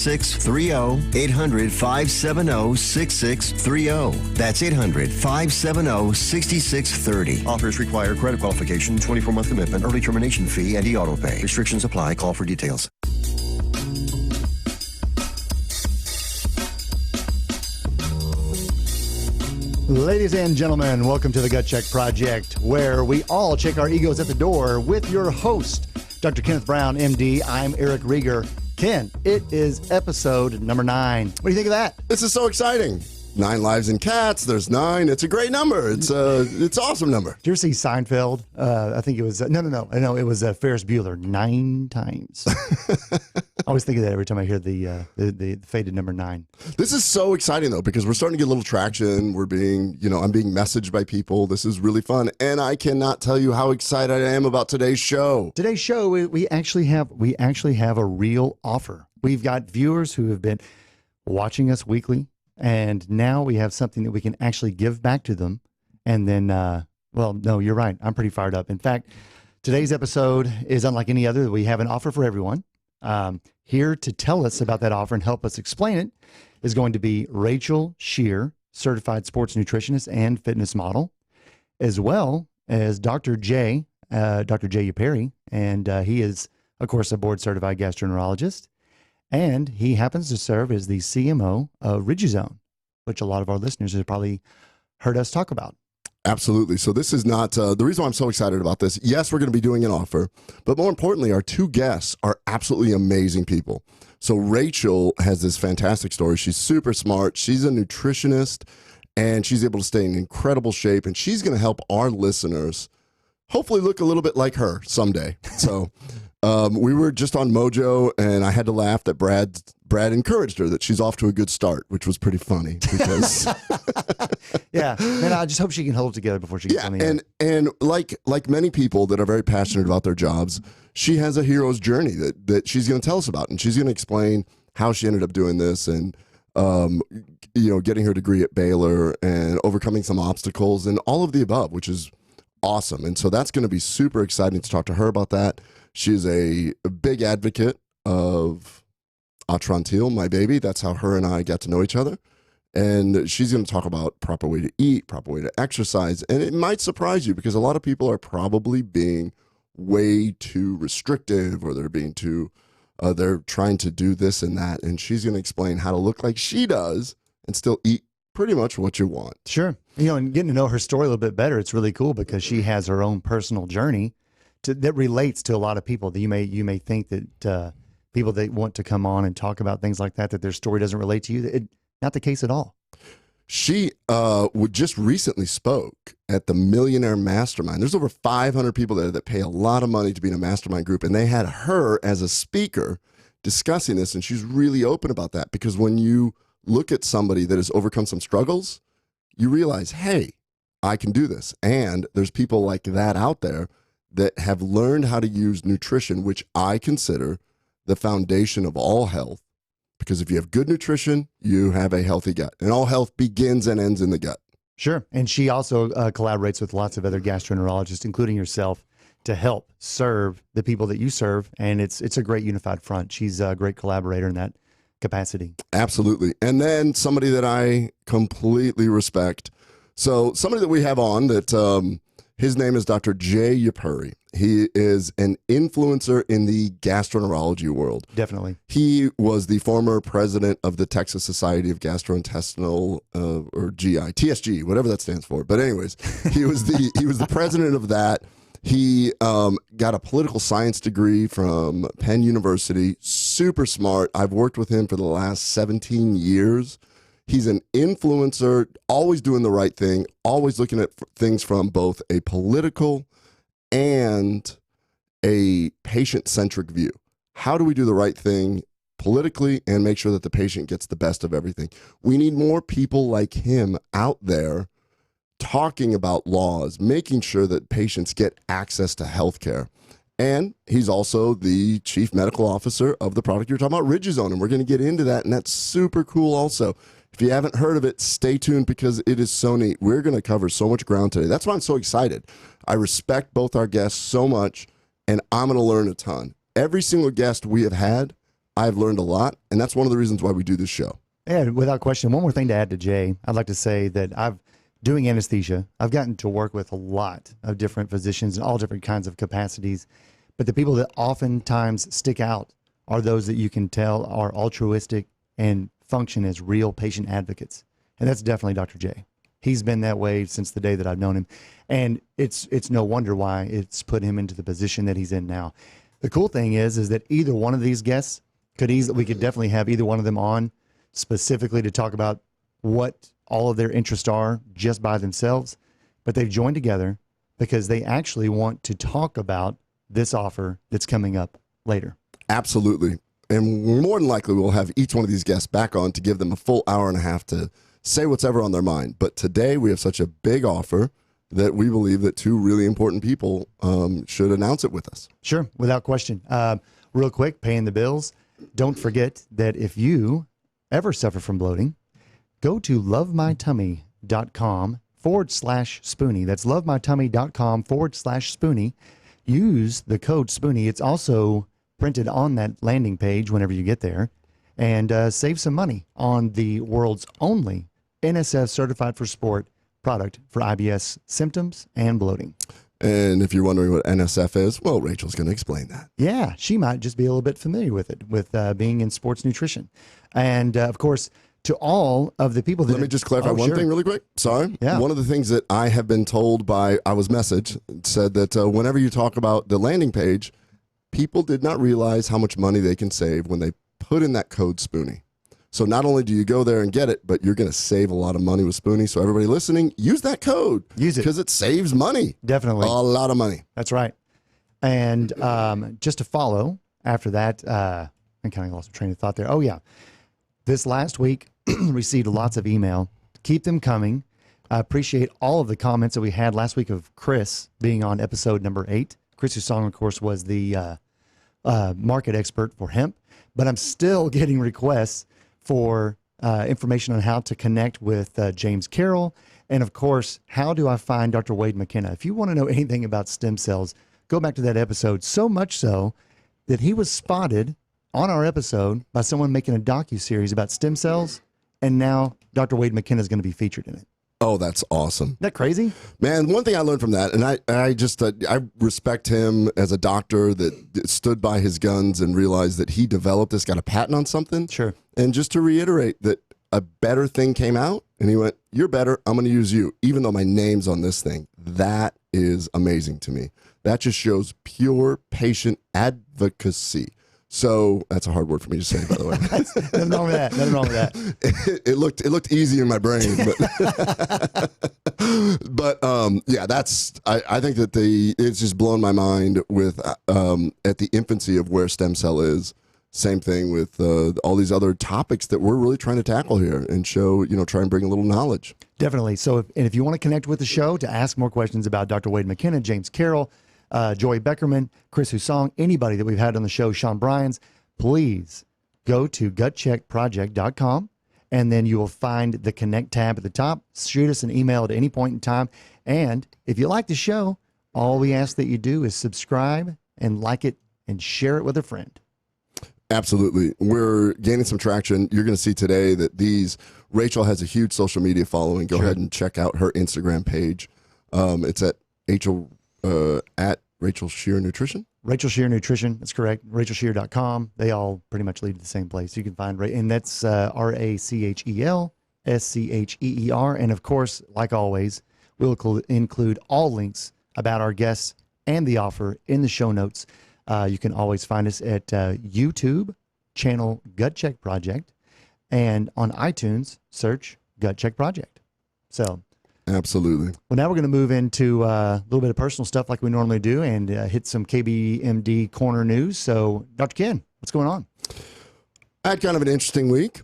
6630, 800-570-6630. That's 800-570-6630. Offers require credit qualification, 24-month commitment, early termination fee, and e-auto pay. Restrictions apply. Call for details. Ladies and gentlemen, welcome to the Gut Check Project, where we all check our egos at the door with your host, Dr. Kenneth Brown, MD. I'm Eric Rieger. Ken, it is episode number 9. What do you think of that? This is so exciting. 9 lives in cats. There's 9. It's a great number. It's an awesome number. Did you ever see Seinfeld? I think it was, no, it was Ferris Bueller 9 times. I always think of that every time I hear the faded number 9. This is so exciting though, because we're starting to get a little traction. I'm being messaged by people. This is really fun. And I cannot tell you how excited I am about today's show. Today's show, we actually have a real offer. We've got viewers who have been watching us weekly, and now we have something that we can actually give back to them. And then, no, you're right. I'm pretty fired up. In fact, today's episode is unlike any other. We have an offer for everyone. Here to tell us about that offer and help us explain it is going to be Rachel Scheer, certified sports nutritionist and fitness model, as well as Dr. J. Yepuri, and he is, of course, a board-certified gastroenterologist, and he happens to serve as the CMO of Riduzone, which a lot of our listeners have probably heard us talk about. Absolutely. So this is not the reason why I'm so excited about this. Yes, we're going to be doing an offer, but more importantly, our 2 guests are absolutely amazing people. So Rachel has this fantastic story. She's super smart. She's a nutritionist, and she's able to stay in incredible shape, and she's going to help our listeners hopefully look a little bit like her someday. So we were just on Mojo, and I had to laugh that Brad encouraged her that she's off to a good start, which was pretty funny because yeah, and I just hope she can hold it together before she gets on the air. And like many people that are very passionate about their jobs, she has a hero's journey that she's going to tell us about, and she's going to explain how she ended up doing this, and getting her degree at Baylor and overcoming some obstacles and all of the above, which is awesome. And so that's going to be super exciting to talk to her about that. She's a big advocate of Atrantil, my baby. That's how her and I got to know each other. And she's going to talk about proper way to eat, proper way to exercise. And it might surprise you because a lot of people are probably being way too restrictive, or they're trying to do this and that. And she's going to explain how to look like she does and still eat pretty much what you want. Sure. And getting to know her story a little bit better, it's really cool because she has her own personal journey that relates to a lot of people. That you may think that people that want to come on and talk about things like that their story doesn't relate to you. Not the case at all. She just recently spoke at the Millionaire Mastermind. There's over 500 people there that pay a lot of money to be in a mastermind group, and they had her as a speaker discussing this, and she's really open about that because when you look at somebody that has overcome some struggles, you realize, hey, I can do this. And there's people like that out there that have learned how to use nutrition, which I consider the foundation of all health. Because if you have good nutrition, you have a healthy gut. And all health begins and ends in the gut. Sure. And she also collaborates with lots of other gastroenterologists, including yourself, to help serve the people that you serve. And it's a great unified front. She's a great collaborator in that capacity. Absolutely. And then somebody that I completely respect. So somebody that we have on that his name is Dr. J. Yepuri. He is an influencer in the gastroenterology world. Definitely. He was the former president of the Texas Society of Gastrointestinal or GI, TSG, whatever that stands for. But anyways, he was the president of that. He got a political science degree from Penn University. Super smart. I've worked with him for the last 17 years. He's an influencer, always doing the right thing, always looking at things from both a political and a patient-centric view. How do we do the right thing politically and make sure that the patient gets the best of everything? We need more people like him out there talking about laws, making sure that patients get access to health care. And he's also the chief medical officer of the product you're talking about, Riduzone, and we're going to get into that, and that's super cool also. If you haven't heard of it, stay tuned because it is so neat. We're going to cover so much ground today. That's why I'm so excited. I respect both our guests so much, and I'm going to learn a ton. Every single guest we have had, I've learned a lot, and that's one of the reasons why we do this show. And without question, one more thing to add to Jay, I'd like to say that doing anesthesia, I've gotten to work with a lot of different physicians in all different kinds of capacities. But the people that oftentimes stick out are those that you can tell are altruistic and function as real patient advocates. And that's definitely Dr. J. He's been that way since the day that I've known him. And it's no wonder why it's put him into the position that he's in now. The cool thing is that either one of these guests we could definitely have either one of them on specifically to talk about what all of their interests are just by themselves. But they've joined together because they actually want to talk about this offer that's coming up later. Absolutely. And more than likely, we'll have each one of these guests back on to give them a full hour and a half to say what's ever on their mind. But today we have such a big offer that we believe that two really important people should announce it with us. Sure, without question. Real quick, paying the bills. Don't forget that if you ever suffer from bloating, go to lovemytummy.com/Spoony. That's lovemytummy.com/Spoony. Use the code Spoony. It's also printed on that landing page whenever you get there, and save some money on the world's only NSF certified for sport product for IBS symptoms and bloating. And if you're wondering what NSF is, well, Rachel's going to explain that. Yeah, she might just be a little bit familiar with it, with being in sports nutrition. And of course, to all of the people that... Let me just clarify one thing really quick. Sorry. Yeah. One of the things that I have been told I was messaged, said that whenever you talk about the landing page, people did not realize how much money they can save when they put in that code Spoony. So not only do you go there and get it, but you're going to save a lot of money with Spoony. So everybody listening, use that code. Use it. Because it saves money. Definitely. A lot of money. That's right. And just to follow after that, I kind of lost my train of thought there. Oh, yeah. This last week, received lots of email. Keep them coming. I appreciate all of the comments that we had last week of Chris being on episode number 8. Chris Riduzone, of course, was the market expert for hemp. But I'm still getting requests for information on how to connect with James Carroll. And, of course, how do I find Dr. Wade McKenna? If you want to know anything about stem cells, go back to that episode. So much so that he was spotted on our episode by someone making a docuseries about stem cells, and now Dr. Wade McKenna is going to be featured in it. Oh, that's awesome. Isn't that crazy? Man, one thing I learned from that, and I just I respect him as a doctor that stood by his guns and realized that he developed this, got a patent on something. Sure. And just to reiterate that a better thing came out, and he went, "You're better, I'm going to use you, even though my name's on this thing." That is amazing to me. That just shows pure patient advocacy. So that's a hard word for me to say, by the way. Nothing wrong with that. Nothing wrong with that. It looked easy in my brain, but yeah, I think that it's just blown my mind with at the infancy of where stem cell is. Same thing with all these other topics that we're really trying to tackle here and show, try and bring a little knowledge. Definitely. So, if you want to connect with the show to ask more questions about Dr. Wade McKenna, James Carroll, Joy Beckerman, Chris Riduzone, anybody that we've had on the show, Sean Bryans, please go to gutcheckproject.com, and then you will find the Connect tab at the top. Shoot us an email at any point in time. And if you like the show, all we ask that you do is subscribe and like it and share it with a friend. Absolutely. We're gaining some traction. You're going to see today that Rachel has a huge social media following. Go ahead and check out her Instagram page. It's at Rachel Scheer Nutrition. Rachel Scheer Nutrition. That's correct. RachelScheer.com. They all pretty much lead to the same place. You can find, and that's RachelScheer. And of course, like always, we'll include all links about our guests and the offer in the show notes. You can always find us at YouTube channel Gut Check Project, and on iTunes search Gut Check Project. So absolutely. Well, now we're going to move into a little bit of personal stuff like we normally do, and hit some KBMD corner news. So, Dr. Ken, what's going on? I had kind of an interesting week.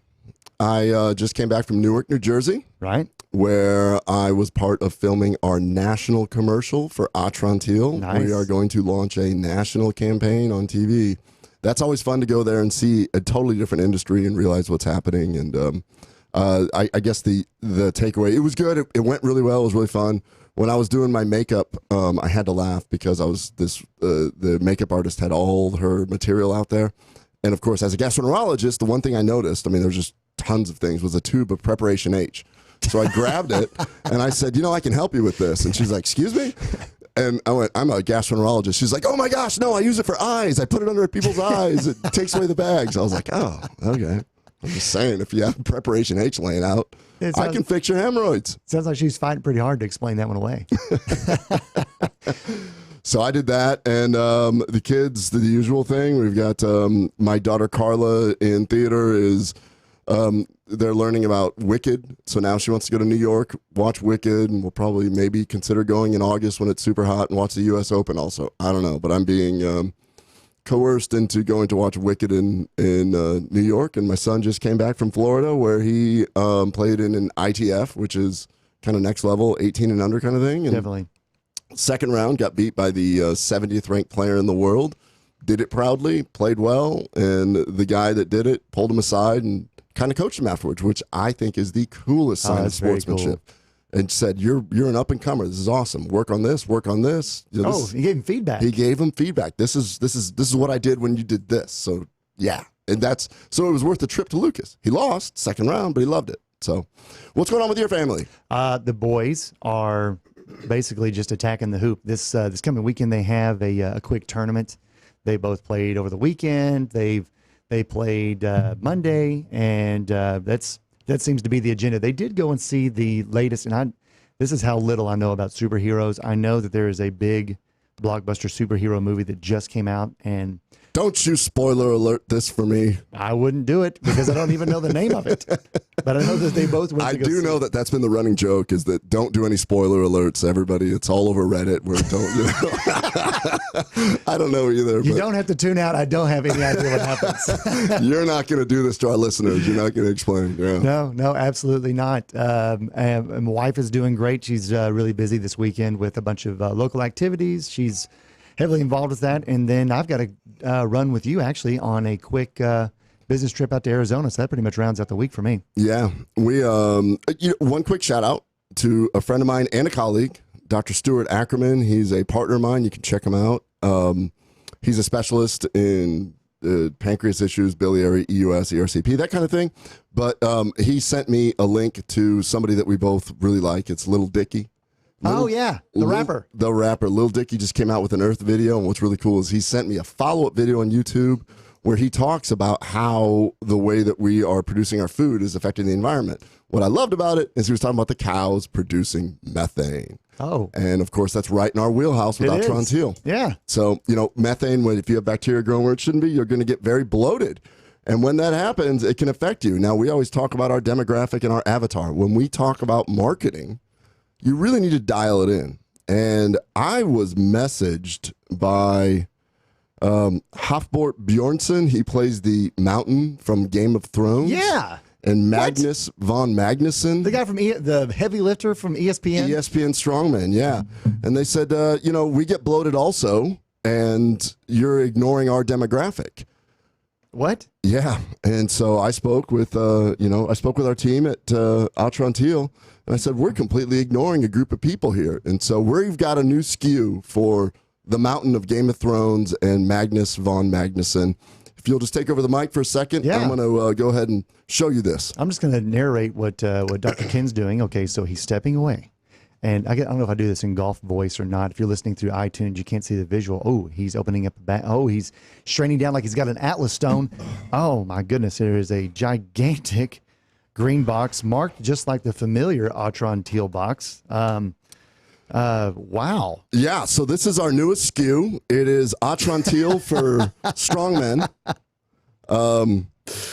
I just came back from Newark, New Jersey. Right. Where I was part of filming our national commercial for Atrantil. Nice. We are going to launch a national campaign on TV. That's always fun to go there and see a totally different industry and realize what's happening. And I guess the takeaway, it was good. It went really well. It was really fun. When I was doing my makeup, I had to laugh because the makeup artist had all her material out there. And of course, as a gastroenterologist, the one thing I noticed, I mean, there's just tons of things, was a tube of Preparation H. So I grabbed it and I said, I can help you with this. And she's like, excuse me? And I went, I'm a gastroenterologist. She's like, oh my gosh, no, I use it for eyes. I put it under people's eyes. It takes away the bags. I was like, oh, okay. I'm just saying, if you have Preparation H laying out, I can fix your hemorrhoids. Sounds like she's fighting pretty hard to explain that one away. So I did that, and the kids, the usual thing. We've got my daughter Carla in theater is they're learning about Wicked. So now she wants to go to New York, watch Wicked, and we'll probably maybe consider going in August when it's super hot and watch the U.S. Open also. I don't know, but I'm being coerced into going to watch Wicked in New York, and my son just came back from Florida where he played in an ITF, which is kind of next level, 18 and under kind of thing. And Definitely. second round, got beat by the 70th ranked player in the world, did it proudly, played well, and the guy that did it pulled him aside and kind of coached him afterwards, which I think is the coolest sign of that's very sportsmanship. cool. And said, you're an up-and-comer. This is awesome. Work on this, work on this. He gave him feedback. He gave him feedback. This is what I did when you did this. So yeah, and so it was worth the trip to Lucas. He lost second round, but he loved it. So, what's going on with your family? The boys are basically just attacking the hoop. This coming weekend they have a quick tournament. They both played over the weekend. They played Monday, and that seems to be the agenda. They did go and see the latest, and this is how little I know about superheroes. I know that there is a big blockbuster superhero movie that just came out, and don't you spoiler alert this for me. I wouldn't do it because I don't even know the name of it. But I know that they both went to go see know it. that's been the running joke is that don't do any spoiler alerts. Everybody, it's all over Reddit where don't. I don't know either. You don't have to tune out. I don't have any idea what happens. You're not going to do this to our listeners. You're not going to explain. Yeah. No, absolutely not. And my wife is doing great. She's really busy this weekend with a bunch of local activities. She's heavily involved with that. And then I've got to run with you actually on a quick business trip out to Arizona. So that pretty much rounds out the week for me. Yeah. We one quick shout out to a friend of mine and a colleague, Dr. Stuart Ackerman. He's a partner of mine. You can check him out. He's a specialist in pancreas issues, biliary, EUS, ERCP, that kind of thing. But he sent me a link to somebody that we both really like. It's Little Dicky. The rapper. The rapper. Lil Dicky just came out with an Earth video, and what's really cool is he sent me a follow-up video on YouTube where he talks about how the way that we are producing our food is affecting the environment. What I loved about it is he was talking about the cows producing methane. Oh. And, of course, that's right in our wheelhouse with Atrontil. Yeah. So, methane, if you have bacteria growing where it shouldn't be, you're going to get very bloated. And when that happens, it can affect you. Now, we always talk about our demographic and our avatar. When we talk about marketing, you really need to dial it in. And I was messaged by Hafbort Bjornsson. He plays the Mountain from Game of Thrones. Yeah. And Magnus von Magnuson. The guy from the heavy lifter from ESPN? ESPN Strongman, yeah. And they said, we get bloated also, and you're ignoring our demographic. What? Yeah. And so I spoke with, our team at Atrontil, and I said, we're completely ignoring a group of people here. And so we've got a new SKU for the Mountain of Game of Thrones and Magnus von Magnuson. If you'll just take over the mic for a second, I'm going to go ahead and show you this. I'm just going to narrate what Dr. Ken's doing. Okay, so he's stepping away. And I don't know if I do this in golf voice or not. If you're listening through iTunes, you can't see the visual. Oh, he's opening up the back. Oh, he's straining down like he's got an Atlas stone. Oh, my goodness. There is a gigantic green box marked just like the familiar Atrontil box. Wow. Yeah, so this is our newest SKU. It is Atrontil for strongmen.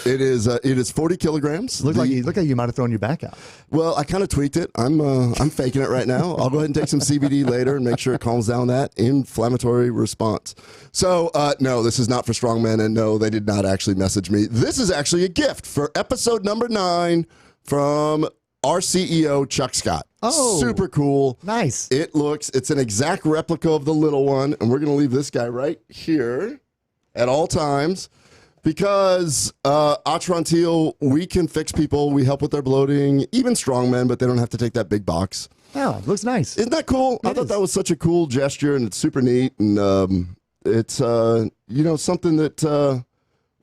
It is 40 kilograms. Look like you might have thrown your back out. Well, I kind of tweaked it. I'm faking it right now. I'll go ahead and take some CBD later and make sure it calms down that inflammatory response. So, no, this is not for strongmen, and no, they did not actually message me. This is actually a gift for episode number 9 from our CEO, Chuck Scott. Oh, super cool. Nice. It's an exact replica of the little one, and we're going to leave this guy right here at all times. Because Atrontil, we can fix people. We help with their bloating, even strongmen, but they don't have to take that big box. Yeah, it looks nice. Isn't that cool? I thought that was such a cool gesture, and it's super neat. And it's something that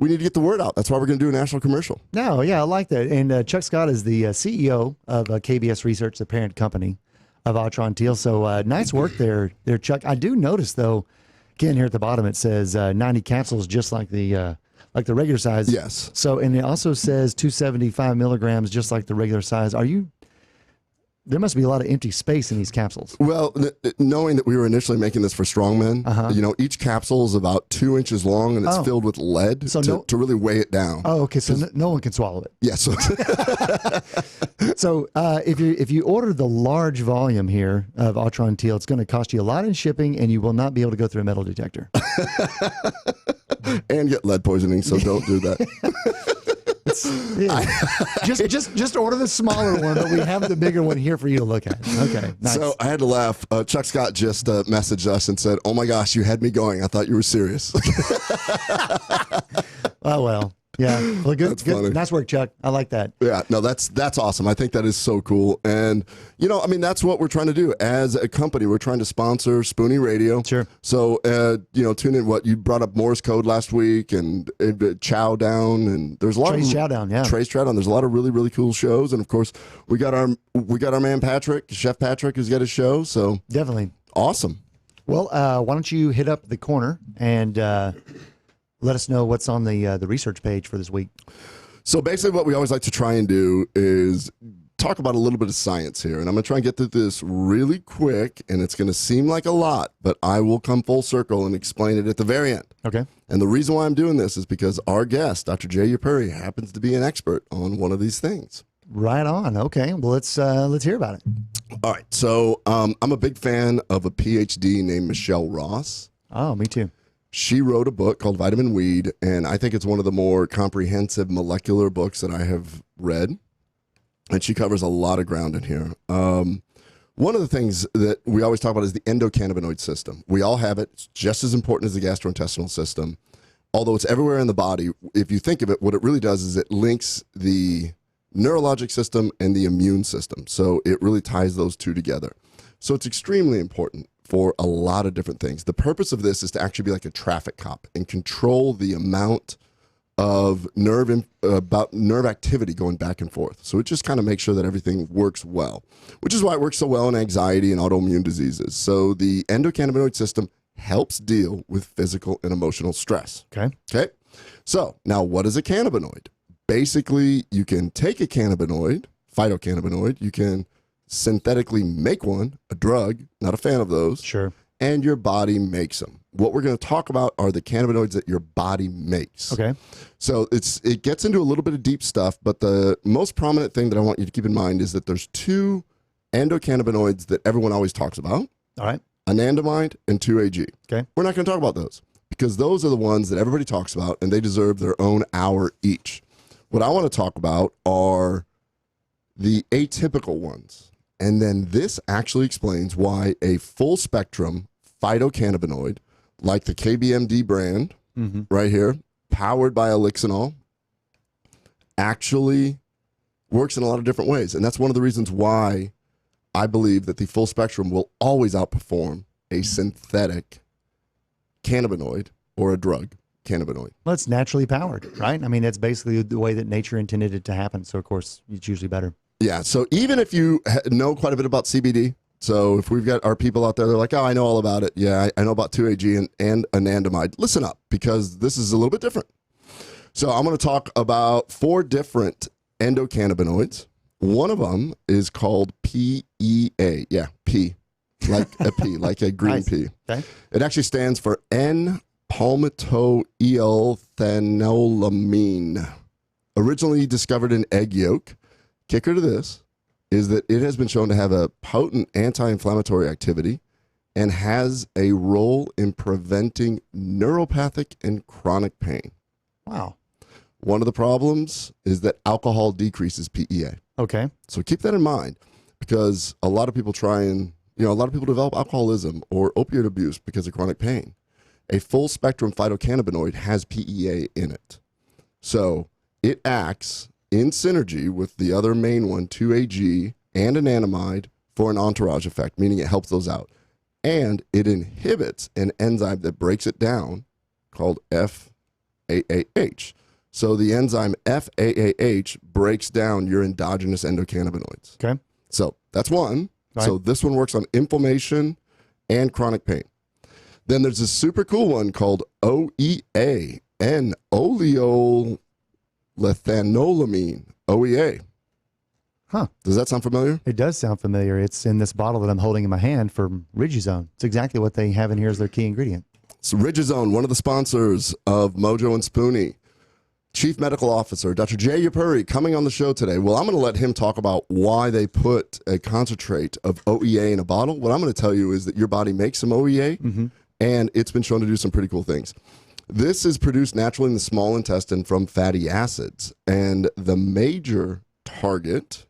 we need to get the word out. That's why we're going to do a national commercial. No, yeah, I like that. And Chuck Scott is the CEO of KBS Research, the parent company of Altron Teal. So nice work there, Chuck. I do notice, though, again, here at the bottom, it says 90 capsules, just like the regular size. Yes. So, and it also says 275 milligrams, just like the regular size. There must be a lot of empty space in these capsules. Well, knowing that we were initially making this for strongmen, you know, each capsule is about 2 inches long and it's filled with lead to really weigh it down. Oh, okay. So no one can swallow it. Yes. So if you order the large volume here of Altron Teal, it's going to cost you a lot in shipping, and you will not be able to go through a metal detector and get lead poisoning. So don't do that. Just order the smaller one, but we have the bigger one here for you to look at. Okay, nice. So I had to laugh. Chuck Scott just messaged us and said, "Oh my gosh, you had me going. I thought you were serious." Oh well. Yeah, well, good. Funny. Nice work, Chuck. I like that. Yeah, no, that's awesome. I think that is so cool. And, you know, I mean, that's what we're trying to do. As a company, we're trying to sponsor Spoony Radio. Sure. So, you know, tune in. You brought up Morse Code last week and Chow Down, and there's a lot Trace of Chow Down, yeah. Trace Chow Down. There's a lot of really, really cool shows. And, of course, we got our man Patrick, Chef Patrick, who's got his show. So Definitely. Awesome. Well, why don't you hit up the corner and let us know what's on the research page for this week. So basically what we always like to try and do is talk about a little bit of science here. And I'm going to try and get through this really quick, and it's going to seem like a lot, but I will come full circle and explain it at the very end. Okay. And the reason why I'm doing this is because our guest, Dr. Yepuri, happens to be an expert on one of these things. Right on. Okay. Well, let's hear about it. All right. So I'm a big fan of a PhD named Michelle Ross. Oh, me too. She wrote a book called Vitamin Weed, and I think it's one of the more comprehensive molecular books that I have read. And she covers a lot of ground in here. One of the things that we always talk about is the endocannabinoid system. We all have it. It's just as important as the gastrointestinal system. Although it's everywhere in the body, if you think of it, what it really does is it links the neurologic system and the immune system. So it really ties those two together. So it's extremely important for a lot of different things. The purpose of this is to actually be like a traffic cop and control the amount of nerve activity going back and forth. So it just kind of makes sure that everything works well, which is why it works so well in anxiety and autoimmune diseases. So the endocannabinoid system helps deal with physical and emotional stress. Okay. So now what is a cannabinoid? Basically, you can take a cannabinoid, phytocannabinoid, you can synthetically make one, a drug, not a fan of those. Sure. And your body makes them. What we're going to talk about are the cannabinoids that your body makes. Okay. So it gets into a little bit of deep stuff, but the most prominent thing that I want you to keep in mind is that there's two endocannabinoids that everyone always talks about. All right. Anandamide and 2-AG. Okay. We're not going to talk about those because those are the ones that everybody talks about, and they deserve their own hour each. What I want to talk about are the atypical ones. And then this actually explains why a full spectrum phytocannabinoid, like the KBMD brand right here, powered by elixinol, actually works in a lot of different ways. And that's one of the reasons why I believe that the full spectrum will always outperform a synthetic cannabinoid or a drug cannabinoid. Well, it's naturally powered, right? I mean, that's basically the way that nature intended it to happen. So, of course, it's usually better. Yeah. So even if you know quite a bit about CBD, so if we've got our people out there, they're like, oh, I know all about it. Yeah, I know about 2-AG and anandamide. Listen up, because this is a little bit different. So I'm going to talk about 4 different endocannabinoids. One of them is called PEA. Yeah, P, like a pea, like a green pea. Okay. It actually stands for N-palmitoylphenolamine. Originally discovered in egg yolk. Kicker to this is that it has been shown to have a potent anti-inflammatory activity and has a role in preventing neuropathic and chronic pain. Wow. One of the problems is that alcohol decreases PEA. Okay. So keep that in mind, because a lot of people develop alcoholism or opioid abuse because of chronic pain. A full spectrum phytocannabinoid has PEA in it. So it acts in synergy with the other main one, 2-AG and anandamide, for an entourage effect, meaning it helps those out. And it inhibits an enzyme that breaks it down called FAAH. So the enzyme FAAH breaks down your endogenous endocannabinoids. Okay. So that's one. Right. So this one works on inflammation and chronic pain. Then there's this super cool one called OEA, N-oleolethanolamine, OEA. Huh. Does that sound familiar? It does sound familiar. It's in this bottle that I'm holding in my hand from Riduzone. It's exactly what they have in here as their key ingredient. So Riduzone, one of the sponsors of Mojo and Spoony. Chief Medical Officer, Dr. Yepuri, coming on the show today. Well, I'm going to let him talk about why they put a concentrate of OEA in a bottle. What I'm going to tell you is that your body makes some OEA, and it's been shown to do some pretty cool things. This is produced naturally in the small intestine from fatty acids, and the major target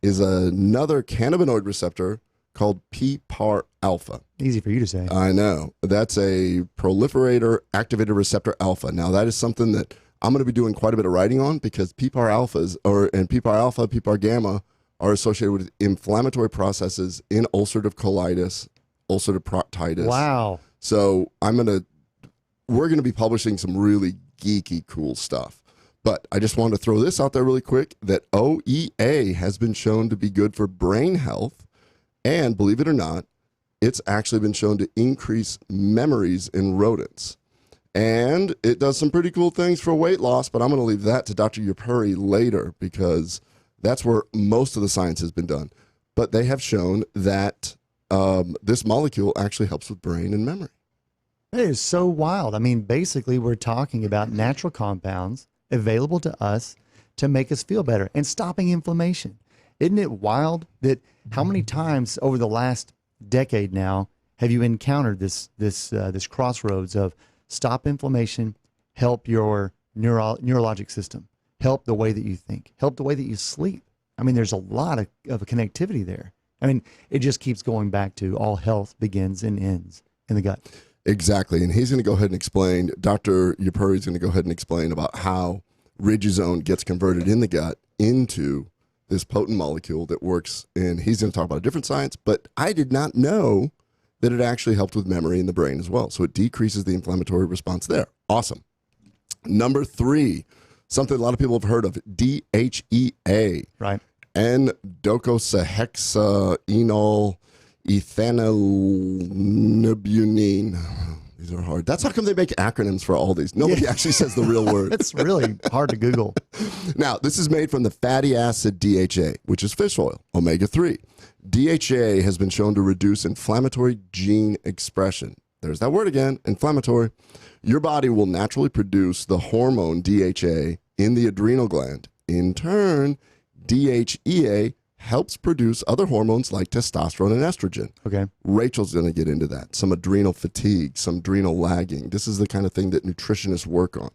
is another cannabinoid receptor called PPAR alpha. Easy for you to say. I know. That's a proliferator activated receptor alpha. Now, that is something that I'm going to be doing quite a bit of writing on because PPAR alphas and PPAR alpha, PPAR gamma are associated with inflammatory processes in ulcerative colitis, ulcerative proctitis. Wow. So we're going to be publishing some really geeky, cool stuff. But I just wanted to throw this out there really quick that OEA has been shown to be good for brain health. And believe it or not, it's actually been shown to increase memories in rodents. And it does some pretty cool things for weight loss, but I'm going to leave that to Dr. Yepuri later because that's where most of the science has been done. But they have shown that this molecule actually helps with brain and memory. It is so wild. I mean, basically, we're talking about natural compounds available to us to make us feel better and stopping inflammation. Isn't it wild that how many times over the last decade now have you encountered this crossroads of stop inflammation, help your neurologic system, help the way that you think, help the way that you sleep? I mean, there's a lot of a connectivity there. I mean, it just keeps going back to all health begins and ends in the gut. Exactly. And he's going to go ahead and explain, Dr. Yepuri is going to go ahead and explain about how Riduzone gets converted in the gut into this potent molecule that works. And he's going to talk about a different science, but I did not know that it actually helped with memory in the brain as well. So it decreases the inflammatory response there. Awesome. Number 3, something a lot of people have heard of, DHEA. Right. N-docosahexaenol ethanolnibunine. These are hard. That's how come they make acronyms for all these. Nobody actually says the real word. It's really hard to Google. Now, this is made from the fatty acid DHA, which is fish oil, omega-3. DHA has been shown to reduce inflammatory gene expression. There's that word again, inflammatory. Your body will naturally produce the hormone DHA in the adrenal gland. In turn, DHEA helps produce other hormones like testosterone and estrogen. Okay. Rachel's going to get into that. Some adrenal fatigue, some adrenal lagging. This is the kind of thing that nutritionists work on.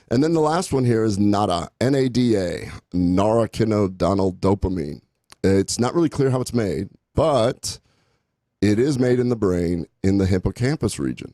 And then the last one here is NADA, N-A-D-A, norepinephrine. It's not really clear how it's made, but it is made in the brain in the hippocampus region.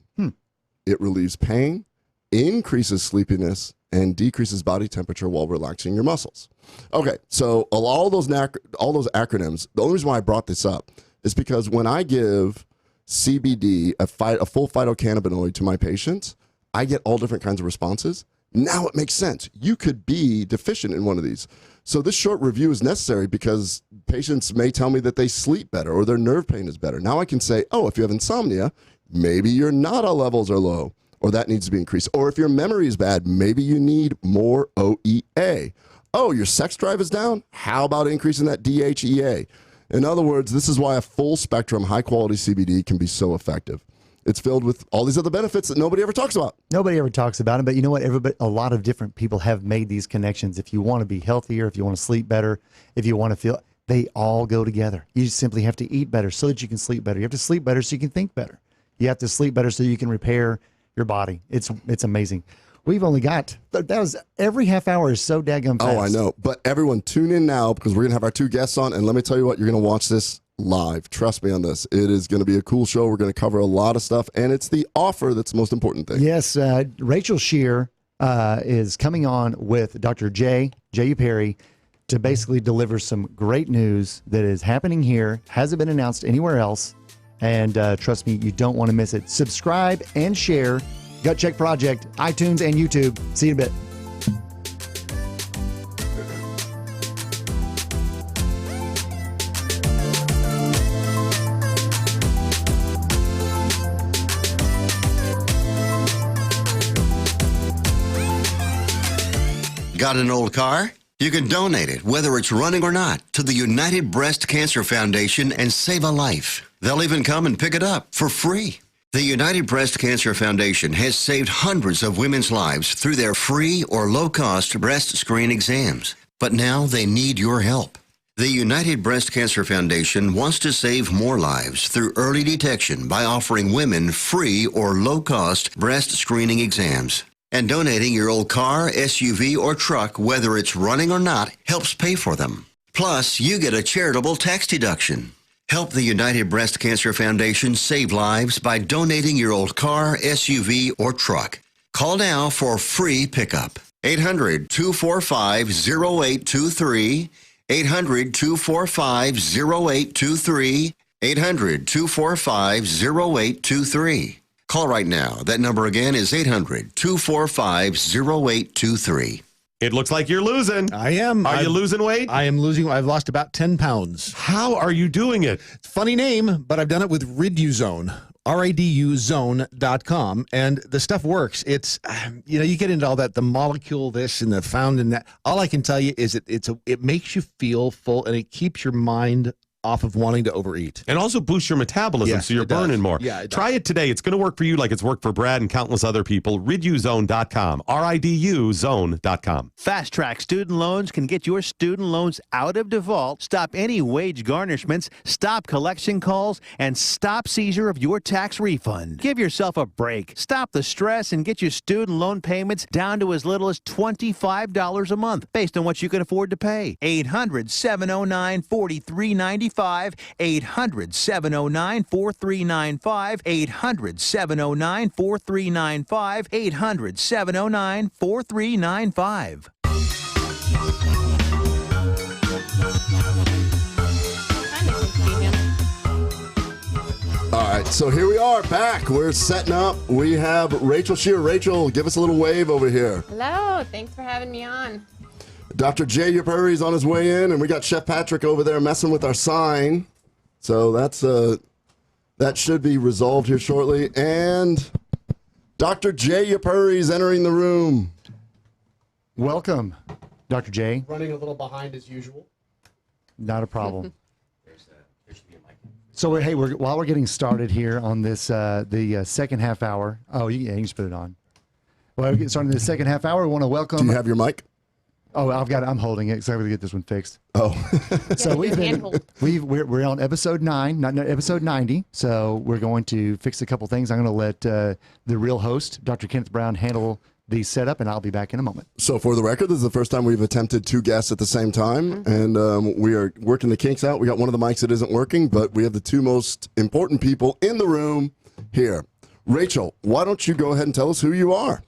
It relieves pain, increases sleepiness, and decreases body temperature while relaxing your muscles. Okay, so all those acronyms, the only reason why I brought this up is because when I give CBD, a full phytocannabinoid to my patients, I get all different kinds of responses. Now it makes sense. You could be deficient in one of these. So this short review is necessary because patients may tell me that they sleep better or their nerve pain is better. Now I can say, oh, if you have insomnia, maybe your NADA levels are low, or that needs to be increased. Or if your memory is bad, maybe you need more OEA. Oh, your sex drive is down? How about increasing that DHEA? In other words, this is why a full spectrum, high quality CBD can be so effective. It's filled with all these other benefits that nobody ever talks about. Nobody ever talks about it, but you know what? A lot of different people have made these connections. If you want to be healthier, if you want to sleep better, if you want to feel, they all go together. You just simply have to eat better so that you can sleep better. You have to sleep better so you can think better. You have to sleep better so you can repair your body. It's amazing. We've only got, that was every half hour is so daggum fast. Oh, I know. But everyone tune in now because we're going to have our 2 guests on. And let me tell you what, you're going to watch this live. Trust me on this. It is going to be a cool show. We're going to cover a lot of stuff. And it's the offer that's the most important thing. Yes. Rachel Scheer is coming on with Dr. Yepuri to basically deliver some great news that is happening here. Hasn't been announced anywhere else. And trust me, you don't want to miss it. Subscribe and share Gut Check Project, iTunes and YouTube. See you in a bit. Got an old car? You can donate it, whether it's running or not, to the United Breast Cancer Foundation and save a life. They'll even come and pick it up for free. The United Breast Cancer Foundation has saved hundreds of women's lives through their free or low-cost breast screen exams. But now they need your help. The United Breast Cancer Foundation wants to save more lives through early detection by offering women free or low-cost breast screening exams. And donating your old car, SUV, or truck, whether it's running or not, helps pay for them. Plus, you get a charitable tax deduction. Help the United Breast Cancer Foundation save lives by donating your old car, SUV, or truck. Call now for free pickup. 800-245-0823. 800-245-0823. 800-245-0823. Call right now. That number again is 800-245-0823. It looks like you're losing. I am. Are you losing weight? I am losing. I've lost about 10 pounds. How are you doing it? Funny name, but I've done it with Riduzone. RIDUzone.com, and the stuff works. It's, you get into all that, the molecule this and the found in that. All I can tell you is it makes you feel full, and it keeps your mind off of wanting to overeat. And also boosts your metabolism, Yes, so you're it does. burning more. Yeah, it Try it today. It's going to work for you like it's worked for Brad and countless other people. Riduzone.com. RIDUzone.com. Fast Track Student Loans can get your student loans out of default, stop any wage garnishments, stop collection calls, and stop seizure of your tax refund. Give yourself a break. Stop the stress and get your student loan payments down to as little as $25 a month based on what you can afford to pay. 800-709-4395. 800-709-4395. 800-709-4395. 800-709-4395. All right, so here we are back. We're setting up. We have Rachel Scheer. Rachel, give us a little wave over here. Hello, thanks for having me on. Dr. J. Yepuri is on his way in, and we got Chef Patrick over there messing with our sign. So that should be resolved here shortly. And Dr. J. Yepuri is entering the room. Welcome, Dr. J. Running a little behind as usual. Not a problem. So, while we're getting started here on this, the second half hour. Oh, you can just put it on. Well, we're getting started in the second half hour. We want to welcome. Do you have your mic? Oh, I've got it. I'm holding it, so I have to get this one fixed. Oh. So we're on episode 9, not episode 90. So we're going to fix a couple things. I'm going to let the real host, Dr. Kenneth Brown, handle the setup, and I'll be back in a moment. So for the record, this is the first time we've attempted 2 guests at the same time, and we are working the kinks out. We got one of the mics that isn't working, but we have the 2 most important people in the room here. Rachel, why don't you go ahead and tell us who you are?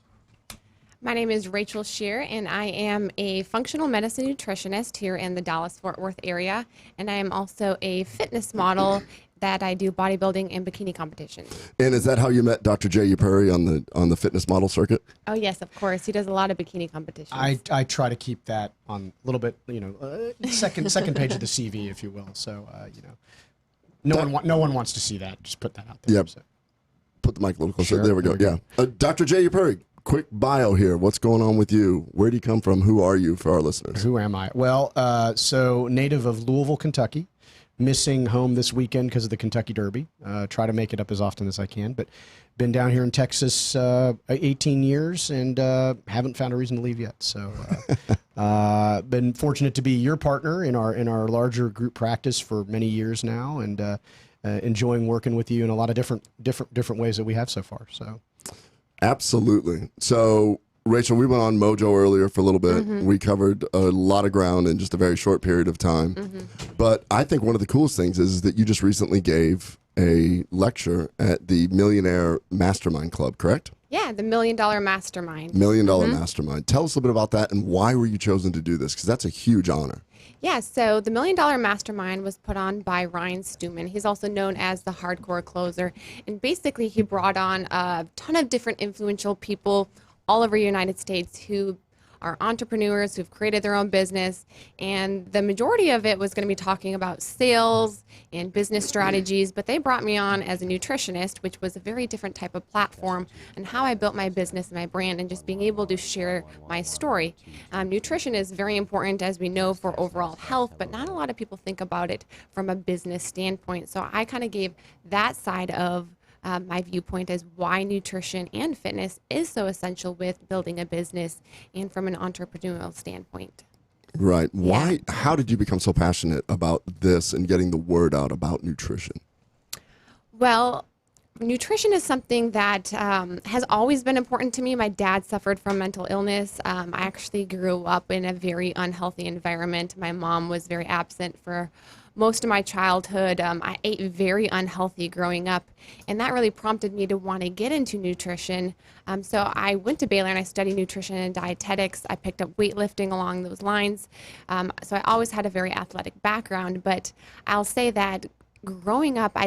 My name is Rachel Scheer, and I am a functional medicine nutritionist here in the Dallas-Fort Worth area, and I am also a fitness model that I do bodybuilding and bikini competitions. And is that how you met Dr. J. Yepuri on the fitness model circuit? Oh yes, of course. He does a lot of bikini competitions. I try to keep that on a little bit, second page of the CV, if you will. So, no one wants to see that. Just put that out there. Yep. So. Put the mic a little closer. Sure. There we go. Yeah. Dr. J. Yepuri, quick bio here. What's going on with you? Where do you come from? Who are you for our listeners? Who am I? Well, so native of Louisville, Kentucky. Missing home this weekend because of the Kentucky Derby. Try to make it up as often as I can, but been down here in Texas 18 years and haven't found a reason to leave yet. So been fortunate to be your partner in our larger group practice for many years now, and enjoying working with you in a lot of different ways that we have so far. So absolutely. So Rachel, we went on Mojo earlier for a little bit. Mm-hmm. We covered a lot of ground in just a very short period of time. Mm-hmm. But I think one of the coolest things is that you just recently gave a lecture at the Millionaire Mastermind Club, correct? Yeah, the $1 Million Mastermind. $1 Million Mastermind. Tell us a bit about that and why were you chosen to do this? Because that's a huge honor. Yeah, so the $1 Million Mastermind was put on by Ryan Stewman. He's also known as the Hardcore Closer. And basically, he brought on a ton of different influential people all over the United States who are entrepreneurs who've created their own business. And the majority of it was going to be talking about sales and business strategies. But they brought me on as a nutritionist, which was a very different type of platform, and how I built my business and my brand and just being able to share my story. Nutrition is very important, as we know, for overall health, but not a lot of people think about it from a business standpoint. So I kind of gave that side of my viewpoint as why nutrition and fitness is so essential with building a business and from an entrepreneurial standpoint. Right. Why? How did you become so passionate about this and getting the word out about nutrition? Well, nutrition is something that has always been important to me. My dad suffered from mental illness. I actually grew up in a very unhealthy environment. My mom was very absent for most of my childhood. I ate very unhealthy growing up, and that really prompted me to want to get into nutrition. So I went to Baylor and I studied nutrition and dietetics. I picked up weightlifting along those lines. So I always had a very athletic background, but I'll say that growing up,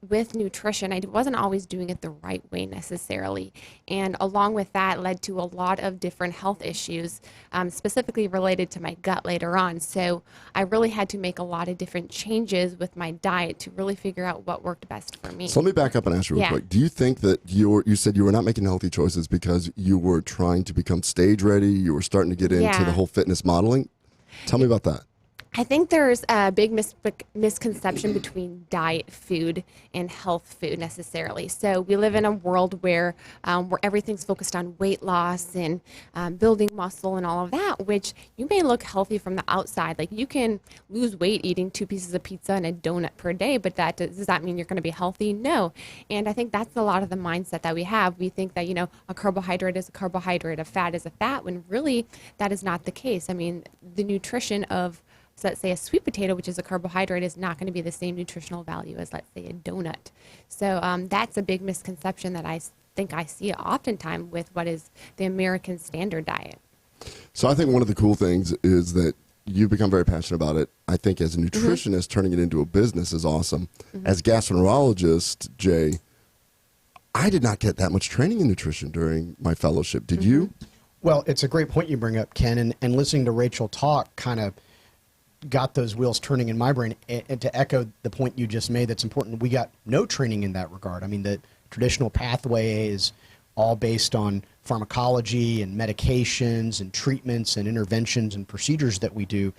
with nutrition, I wasn't always doing it the right way necessarily. And along with that led to a lot of different health issues, specifically related to my gut later on. So I really had to make a lot of different changes with my diet to really figure out what worked best for me. So let me back up and ask you real quick. Do you think that you said you were not making healthy choices because you were trying to become stage ready, you were starting to get into the whole fitness modeling? Tell me about that. I think there's a big misconception between diet food and health food necessarily. So we live in a world where everything's focused on weight loss and building muscle and all of that, which you may look healthy from the outside. Like you can lose weight eating 2 pieces of pizza and a donut per day, but does that mean you're going to be healthy? No. And I think that's a lot of the mindset that we have. We think that, a carbohydrate is a carbohydrate, a fat is a fat, when really that is not the case. I mean, the nutrition of, so let's say a sweet potato, which is a carbohydrate, is not going to be the same nutritional value as, let's say, a donut. So that's a big misconception that I think I see oftentimes with what is the American standard diet. So I think one of the cool things is that you become very passionate about it. I think as a nutritionist, turning it into a business is awesome. As gastroenterologist, Jay, I did not get that much training in nutrition during my fellowship. Did you? Well, it's a great point you bring up, Ken, and listening to Rachel talk kind of got those wheels turning in my brain. And to echo the point you just made, that's important. We got no training in that regard. I mean, the traditional pathway is all based on pharmacology and medications and treatments and interventions and procedures that we do.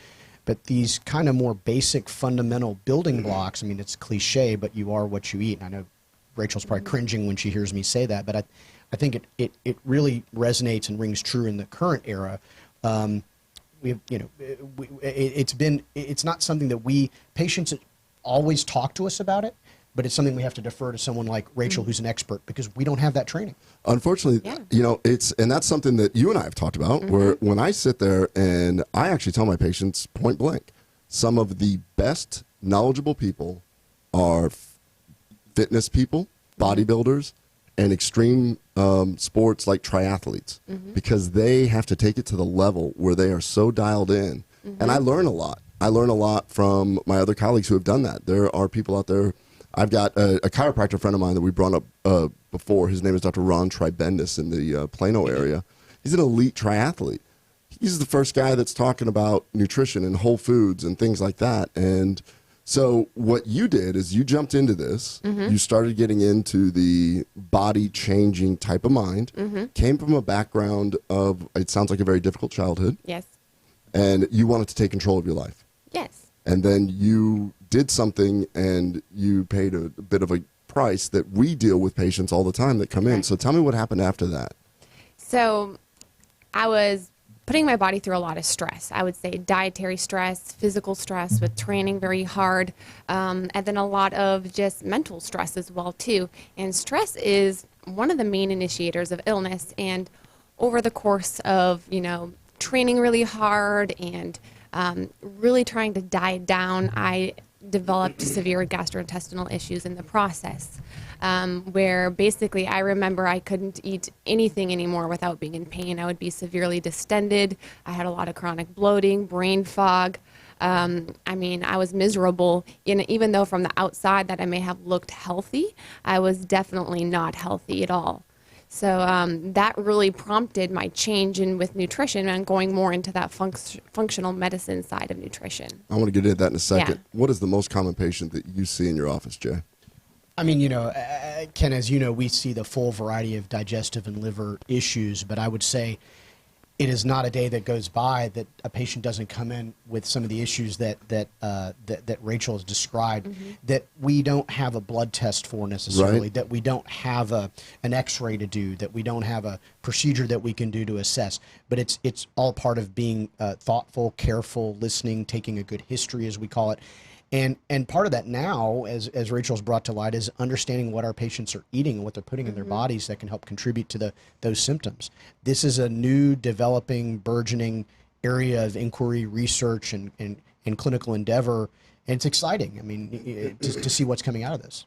But these kind of more basic fundamental building blocks, I mean, it's cliche, but you are what you eat. And I know Rachel's probably cringing when she hears me say that, but I think it really resonates and rings true in the current era. It's not something that patients always talk to us about it, but it's something we have to defer to someone like Rachel, who's an expert, because we don't have that training. Unfortunately, and that's something that you and I have talked about, where when I sit there and I actually tell my patients point blank, some of the best knowledgeable people are fitness people, bodybuilders, and extreme sports like triathletes, because they have to take it to the level where they are so dialed in. And I learn a lot. I learn a lot from my other colleagues who have done that. There are people out there. I've got a chiropractor friend of mine that we brought up before. His name is Dr. Ron Tribendis in the Plano area. He's an elite triathlete. He's the first guy that's talking about nutrition and whole foods and things like that. And so what you did is you jumped into this. You started getting into the body-changing type of mind. Came from a background of, it sounds like a very difficult childhood. Yes. And you wanted to take control of your life. Yes. And then you did something and you paid a bit of a price that we deal with patients all the time that come in. So tell me what happened after that. So I was putting my body through a lot of stress. I would say dietary stress, physical stress with training very hard, and then a lot of just mental stress as well too. And stress is one of the main initiators of illness. And over the course of, training really hard and really trying to diet down, I developed severe gastrointestinal issues in the process, where basically I remember I couldn't eat anything anymore without being in pain. I would be severely distended. I had a lot of chronic bloating, brain fog. I mean, I was miserable, even though from the outside that I may have looked healthy, I was definitely not healthy at all. So that really prompted my change with nutrition and going more into that functional medicine side of nutrition. I want to get into that in a second. Yeah. What is the most common patient that you see in your office, Jay? I mean, Ken, as you know, we see the full variety of digestive and liver issues, but I would say it is not a day that goes by that a patient doesn't come in with some of the issues that Rachel has described, that we don't have a blood test for necessarily, Right. that we don't have an X-ray to do, that we don't have a procedure that we can do to assess. But it's all part of being thoughtful, careful, listening, taking a good history, as we call it. And part of that now, as Rachel's brought to light, is understanding what our patients are eating and what they're putting in their bodies that can help contribute to those symptoms. This is a new, developing, burgeoning area of inquiry, research, and clinical endeavor, and it's exciting. I mean, to see what's coming out of this.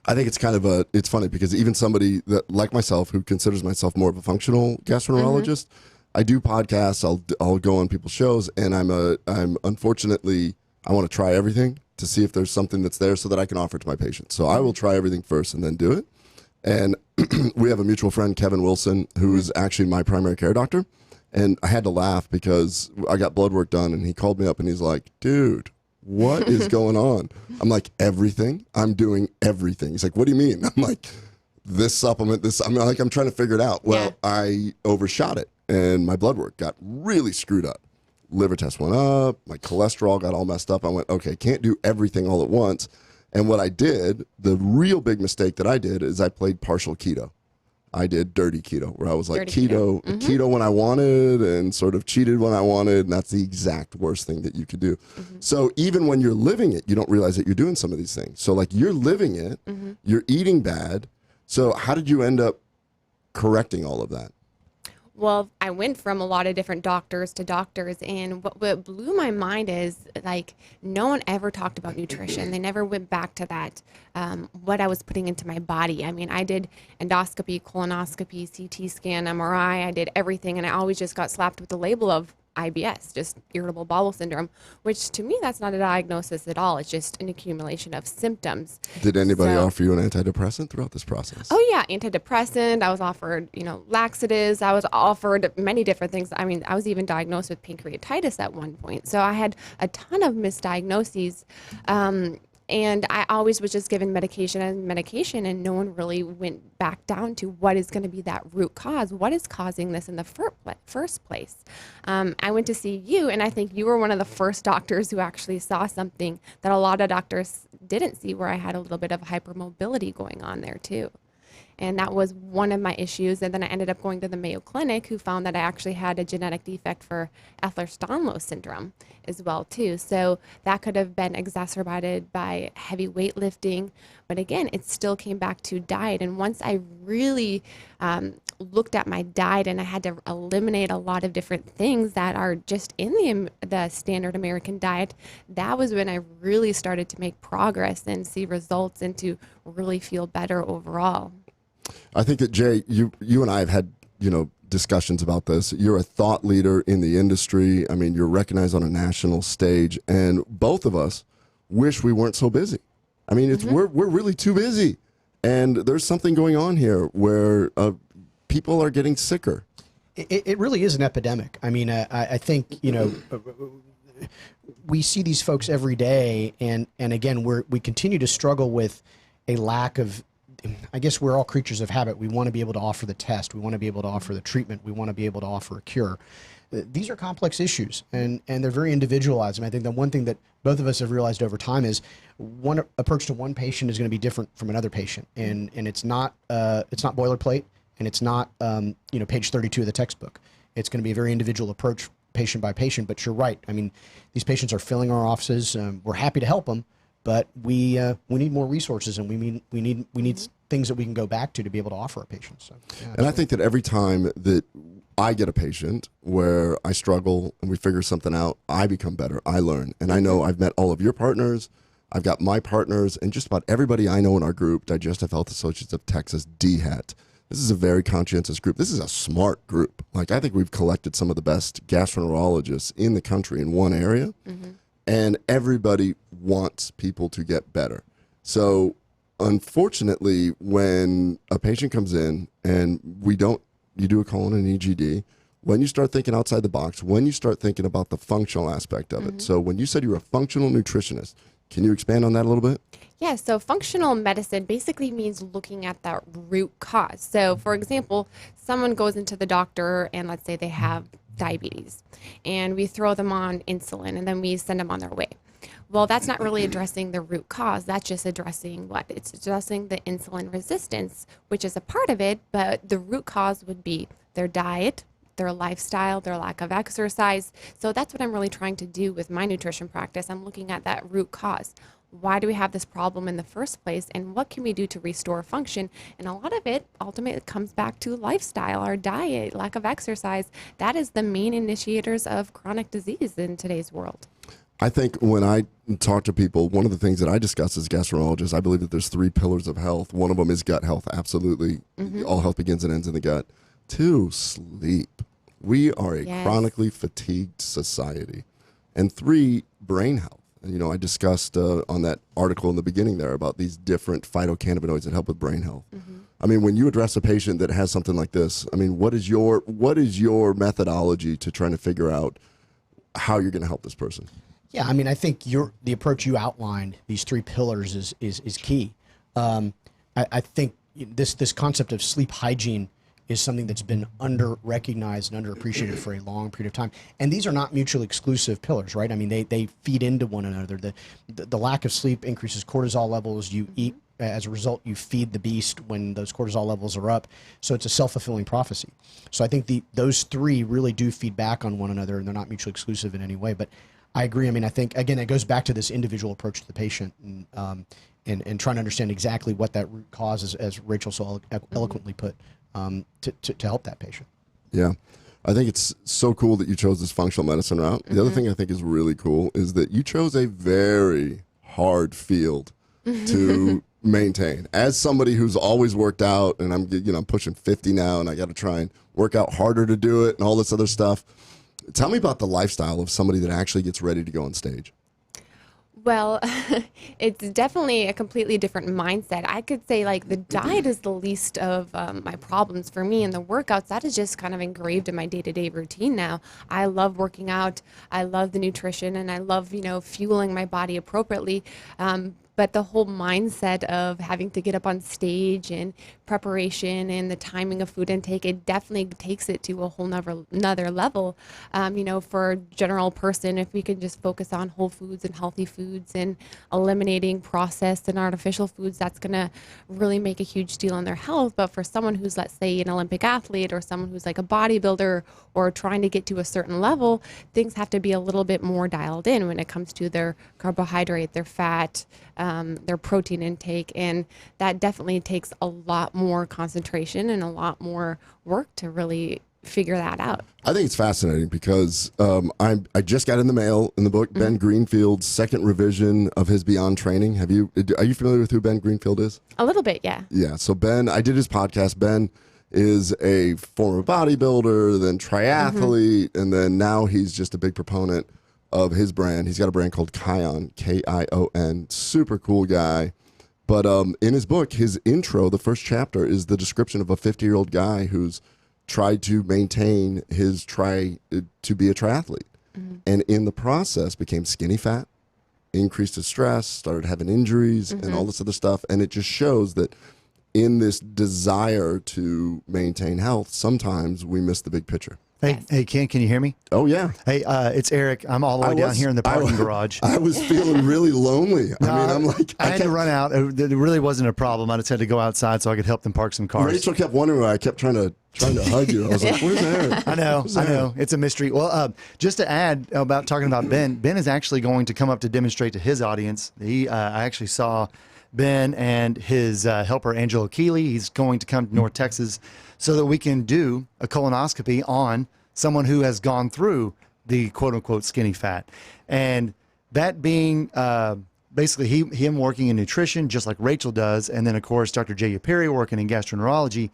I think it's kind of it's funny because even somebody that like myself who considers myself more of a functional gastroenterologist, I do podcasts, I'll go on people's shows, and I'm unfortunately, I want to try everything to see if there's something that's there so that I can offer it to my patients. So I will try everything first and then do it. And we have a mutual friend, Kevin Wilson, who's actually my primary care doctor. And I had to laugh because I got blood work done and he called me up and he's like, dude, what is going on? I'm like, everything. I'm doing everything. He's like, what do you mean? I'm like, this supplement, I'm trying to figure it out. Well, I overshot it and my blood work got really screwed up. Liver test went up, my cholesterol got all messed up. I went, okay, can't do everything all at once. And what I did, the real big mistake that I did is I played partial keto. I did dirty keto, where I was like keto when I wanted and sort of cheated when I wanted. And that's the exact worst thing that you could do. So even when you're living it, you don't realize that you're doing some of these things. So like you're living it, you're eating bad. So how did you end up correcting all of that? Well, I went from a lot of different doctors to doctors, and what blew my mind is, like, no one ever talked about nutrition. They never went back to that, what I was putting into my body. I mean, I did endoscopy, colonoscopy, CT scan, MRI, I did everything, and I always just got slapped with the label of IBS, just irritable bowel syndrome, which to me, that's not a diagnosis at all. It's just an accumulation of symptoms. Did anybody offer you an antidepressant throughout this process? Oh yeah, antidepressant. I was offered, laxatives. I was offered many different things. I mean, I was even diagnosed with pancreatitis at one point. So I had a ton of misdiagnoses. And I always was just given medication, and no one really went back down to what is going to be that root cause. What is causing this in the first place? I went to see you, and I think you were one of the first doctors who actually saw something that a lot of doctors didn't see, where I had a little bit of hypermobility going on there too. And that was one of my issues. And then I ended up going to the Mayo Clinic, who found that I actually had a genetic defect for Ehlers-Danlos syndrome as well too. So that could have been exacerbated by heavy weightlifting. But again, it still came back to diet. And once I really looked at my diet, and I had to eliminate a lot of different things that are just in the standard American diet, that was when I really started to make progress and see results and to really feel better overall. I think that, Jay, you and I have had, discussions about this. You're a thought leader in the industry. I mean, you're recognized on a national stage, and both of us wish we weren't so busy. I mean, we're really too busy, and there's something going on here where people are getting sicker. It really is an epidemic. I mean, I think, we see these folks every day, and again, we continue to struggle with a lack of, I guess we're all creatures of habit. We want to be able to offer the test. We want to be able to offer the treatment. We want to be able to offer a cure. These are complex issues, and they're very individualized. And I think the one thing that both of us have realized over time is one approach to one patient is going to be different from another patient, and it's not boilerplate, and it's not page 32 of the textbook. It's going to be a very individual approach, patient by patient. But you're right. I mean, these patients are filling our offices. We're happy to help them, but we need more resources, and we need things that we can go back to be able to offer our patients. So, yeah, and I think that every time that I get a patient where I struggle and we figure something out, I become better. I learn, and I know I've met all of your partners. I've got my partners and just about everybody I know in our group, Digestive Health Associates of Texas, DHAT. This is a very conscientious group. This is a smart group. Like, I think we've collected some of the best gastroenterologists in the country in one area, and everybody wants people to get better. So unfortunately, when a patient comes in and you do a colon and EGD, when you start thinking outside the box, when you start thinking about the functional aspect of it. So when you said you're a functional nutritionist, can you expand on that a little bit? Yeah, so functional medicine basically means looking at that root cause. So, for example, someone goes into the doctor and let's say they have diabetes, and we throw them on insulin and then we send them on their way. Well, that's not really addressing the root cause. That's just addressing what? It's addressing the insulin resistance, which is a part of it, but the root cause would be their diet, their lifestyle, their lack of exercise. So that's what I'm really trying to do with my nutrition practice. I'm looking at that root cause. Why do we have this problem in the first place, and what can we do to restore function? And a lot of it ultimately comes back to lifestyle, our diet, lack of exercise. That is the main initiators of chronic disease in today's world. I think when I talk to people, one of the things that I discuss as a gastroenterologist, I believe that there's 3 pillars of health. One of them is gut health. Absolutely. All health begins and ends in the gut. 2, sleep. We are a chronically fatigued society. And 3, brain health. You know, I discussed on that article in the beginning there about these different phytocannabinoids that help with brain health. I mean, when you address a patient that has something like this, I mean, what is your methodology to trying to figure out how you're going to help this person? Yeah, I mean, I think the approach you outlined, these 3 pillars, is key. I think this concept of sleep hygiene is something that's been under-recognized and underappreciated for a long period of time. And these are not mutually exclusive pillars, right? I mean, they feed into one another. The lack of sleep increases cortisol levels. You eat, as a result, you feed the beast when those cortisol levels are up. So it's a self-fulfilling prophecy. So I think those 3 really do feed back on one another, and they're not mutually exclusive in any way. But I agree. I mean, I think, again, it goes back to this individual approach to the patient and trying to understand exactly what that root cause is, as Rachel so eloquently put, to help that patient. Yeah. I think it's so cool that you chose this functional medicine route. The other thing I think is really cool is that you chose a very hard field to maintain. As somebody who's always worked out, and I'm pushing 50 now, and I got to try and work out harder to do it and all this other stuff. Tell me about the lifestyle of somebody that actually gets ready to go on stage. Well, it's definitely a completely different mindset. I could say like the diet is the least of my problems for me, and the workouts, that is just kind of engraved in my day-to-day routine now. I love working out. I love the nutrition, and I love, fueling my body appropriately. But the whole mindset of having to get up on stage and preparation and the timing of food intake, it definitely takes it to a whole another level. For a general person, if we can just focus on whole foods and healthy foods and eliminating processed and artificial foods, that's going to really make a huge deal on their health. But for someone who's, let's say, an Olympic athlete or someone who's like a bodybuilder or trying to get to a certain level, things have to be a little bit more dialed in when it comes to their carbohydrate, their fat, their protein intake, and that definitely takes a lot more concentration and a lot more work to really figure that out. I think it's fascinating because I just got in the mail in the book Ben Greenfield's second revision of his Beyond Training. Are you familiar with who Ben Greenfield is? A little bit, yeah. Yeah. So Ben, I did his podcast. Ben is a former bodybuilder, then triathlete, and then now he's just a big proponent of his brand. He's got a brand called Kion, Kion. Super cool guy. But in his book, his intro, the first chapter, is the description of a 50-year-old guy who's tried to maintain his to be a triathlete. And in the process became skinny fat, increased his stress, started having injuries and all this other stuff. And it just shows that in this desire to maintain health, sometimes we miss the big picture. Hey, Ken, can you hear me? Oh, yeah. Hey, it's Eric. I'm all the way down here in the parking garage. I was feeling really lonely. I had to run out. It really wasn't a problem. I just had to go outside so I could help them park some cars. Rachel kept wondering why I kept trying to hug you. I was like, where's Eric? I know. It's a mystery. Well, just to add about talking about Ben is actually going to come up to demonstrate to his audience. I actually saw Ben and his helper, Angelo Keeley. He's going to come to North Texas so that we can do a colonoscopy on someone who has gone through the quote-unquote skinny fat. And that being basically him working in nutrition, just like Rachel does, and then of course Dr. Yepuri working in gastroenterology.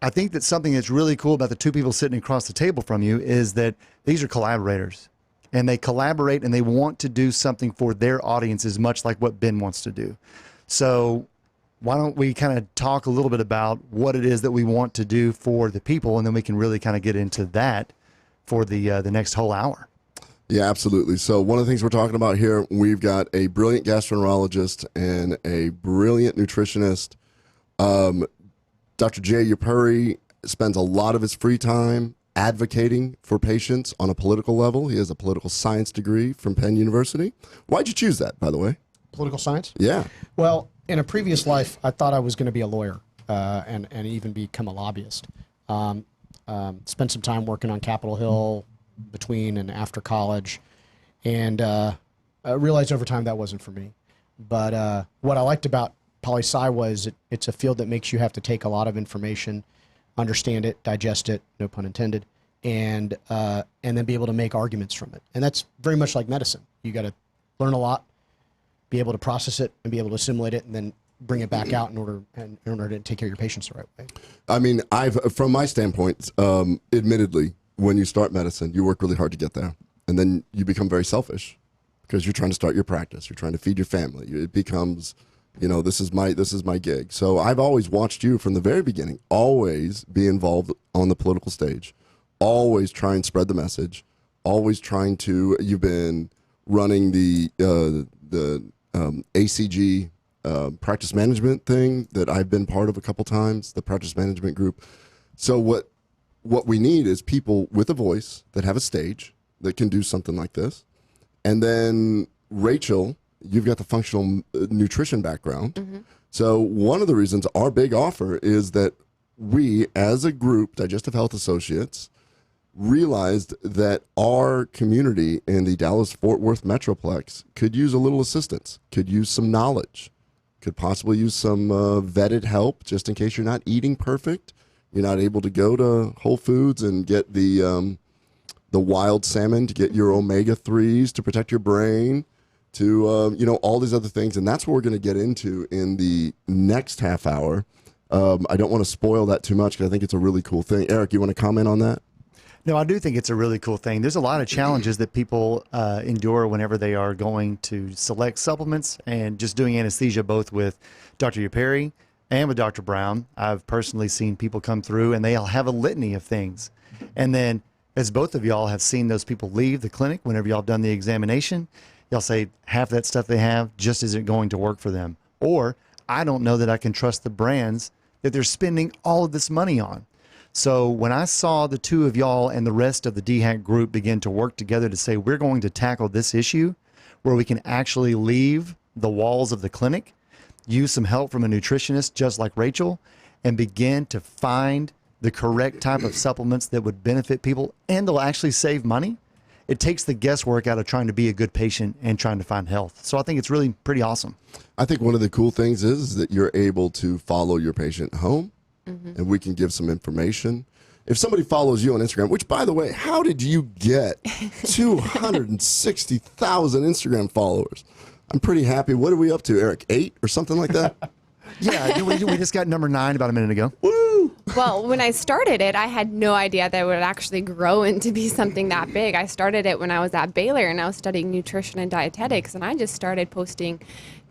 I think that something that's really cool about the two people sitting across the table from you is that these are collaborators, and they collaborate and they want to do something for their audiences, much like what Ben wants to do. So why don't we kind of talk a little bit about what it is that we want to do for the people, and then we can really kind of get into that for the next whole hour. Yeah, absolutely. So one of the things we're talking about here, we've got a brilliant gastroenterologist and a brilliant nutritionist. Dr. J. Yepuri spends a lot of his free time advocating for patients on a political level. He has a political science degree from Penn University. Why'd you choose that, by the way? Political science? Yeah. Well, in a previous life, I thought I was going to be a lawyer and even become a lobbyist. Spent some time working on Capitol Hill between and after college, and I realized over time that wasn't for me. But what I liked about poli-sci was it's a field that makes you have to take a lot of information, understand it, digest it, no pun intended, and then be able to make arguments from it. And that's very much like medicine. You got to learn a lot, be able to process it, and be able to assimilate it, and then bring it back out in order to take care of your patients the right way. I mean, from my standpoint, admittedly, when you start medicine, you work really hard to get there, and then you become very selfish because you're trying to start your practice. You're trying to feed your family. It becomes, this is my gig. So I've always watched you from the very beginning, always be involved on the political stage, always try and spread the message, always trying to. You've been running the ACG practice management thing that I've been part of a couple times, the practice management group. So what we need is people with a voice that have a stage that can do something like this. And then Rachel, you've got the functional nutrition background. Mm-hmm. So one of the reasons our big offer is that we, as a group, Digestive Health Associates, realized that our community in the Dallas-Fort Worth Metroplex could use a little assistance, could use some knowledge, could possibly use some vetted help just in case you're not eating perfect. You're not able to go to Whole Foods and get the wild salmon to get your omega-3s to protect your brain, to all these other things. And that's what we're going to get into in the next half hour. I don't want to spoil that too much because I think it's a really cool thing. Eric, you want to comment on that? No, I do think it's a really cool thing. There's a lot of challenges that people endure whenever they are going to select supplements and just doing anesthesia, both with Dr. Yepuri and with Dr. Brown. I've personally seen people come through and they'll have a litany of things. And then as both of y'all have seen those people leave the clinic, whenever y'all have done the examination, y'all say half that stuff they have just isn't going to work for them. Or I don't know that I can trust the brands that they're spending all of this money on. So when I saw the two of y'all and the rest of the DHAC group begin to work together to say, we're going to tackle this issue where we can actually leave the walls of the clinic, use some help from a nutritionist just like Rachel, and begin to find the correct type of supplements that would benefit people and they'll actually save money. It takes the guesswork out of trying to be a good patient and trying to find health. So I think it's really pretty awesome. I think one of the cool things is that you're able to follow your patient home. Mm-hmm. And we can give some information. If somebody follows you on Instagram, which, by the way, how did you get 260,000 Instagram followers? I'm pretty happy. What are we up to, Eric? 8 or something like that? Yeah, we just got number 9 about a minute ago. Woo! Well, when I started it, I had no idea that it would actually grow into be something that big. I started it when I was at Baylor and I was studying nutrition and dietetics, and I just started posting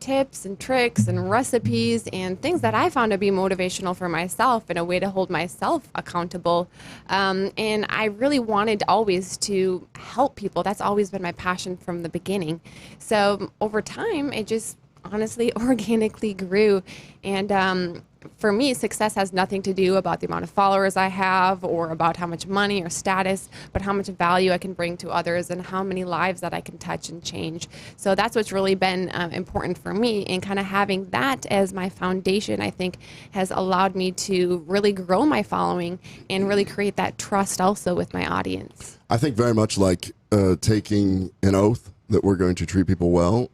tips and tricks and recipes and things that I found to be motivational for myself and a way to hold myself accountable. And I really wanted always to help people. That's always been my passion from the beginning. So over time, it just honestly organically grew. And for me, success has nothing to do about the amount of followers I have or about how much money or status, but how much value I can bring to others and how many lives that I can touch and change. So that's what's really been important for me, and kind of having that as my foundation, I think, has allowed me to really grow my following and really create that trust also with my audience. I think very much like taking an oath that we're going to treat people well.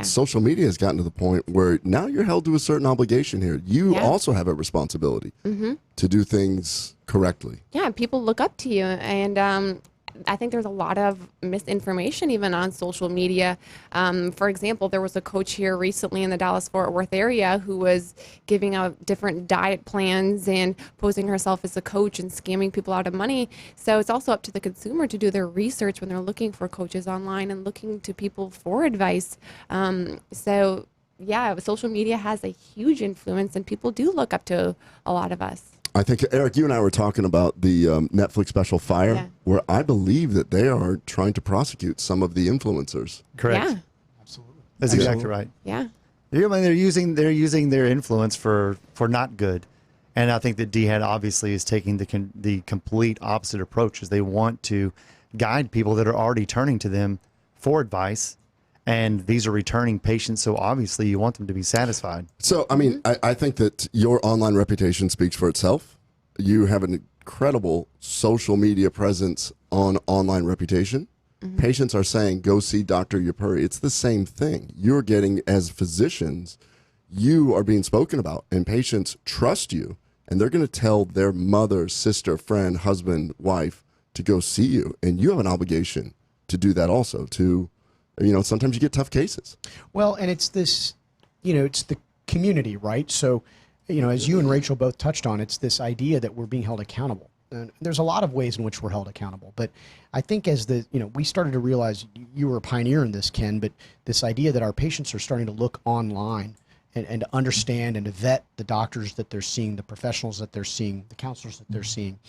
Social media has gotten to the point where now you're held to a certain obligation here. You also have a responsibility to do things correctly. Yeah, people look up to you, and I think there's a lot of misinformation even on social media. For example, there was a coach here recently in the Dallas-Fort Worth area who was giving out different diet plans and posing herself as a coach and scamming people out of money. So it's also up to the consumer to do their research when they're looking for coaches online and looking to people for advice. So yeah, social media has a huge influence, and people do look up to a lot of us. I think, Eric, you and I were talking about the Netflix special Fire, where I believe that they are trying to prosecute some of the influencers. Correct. Yeah. Absolutely. That's exactly right. Yeah. They're using their influence for not good, and I think that DHEAD obviously is taking the complete opposite approach, as they want to guide people that are already turning to them for advice, and these are returning patients, so obviously you want them to be satisfied. So, I mean, I think that your online reputation speaks for itself. You have an incredible social media presence on online reputation. Patients are saying, go see Dr. Yepuri. It's the same thing. You're getting, as physicians, you are being spoken about, and patients trust you, and they're going to tell their mother, sister, friend, husband, wife to go see you, and you have an obligation to do that also, to, you know, sometimes you get tough cases. Well, and it's this, you know, it's the community, right? So, you know, as you and Rachel both touched on, it's this idea that we're being held accountable. And there's a lot of ways in which we're held accountable, but I think as we started to realize, you were a pioneer in this, Ken, but this idea that our patients are starting to look online and to understand and to vet the doctors that they're seeing, the professionals that they're seeing, the counselors that they're seeing.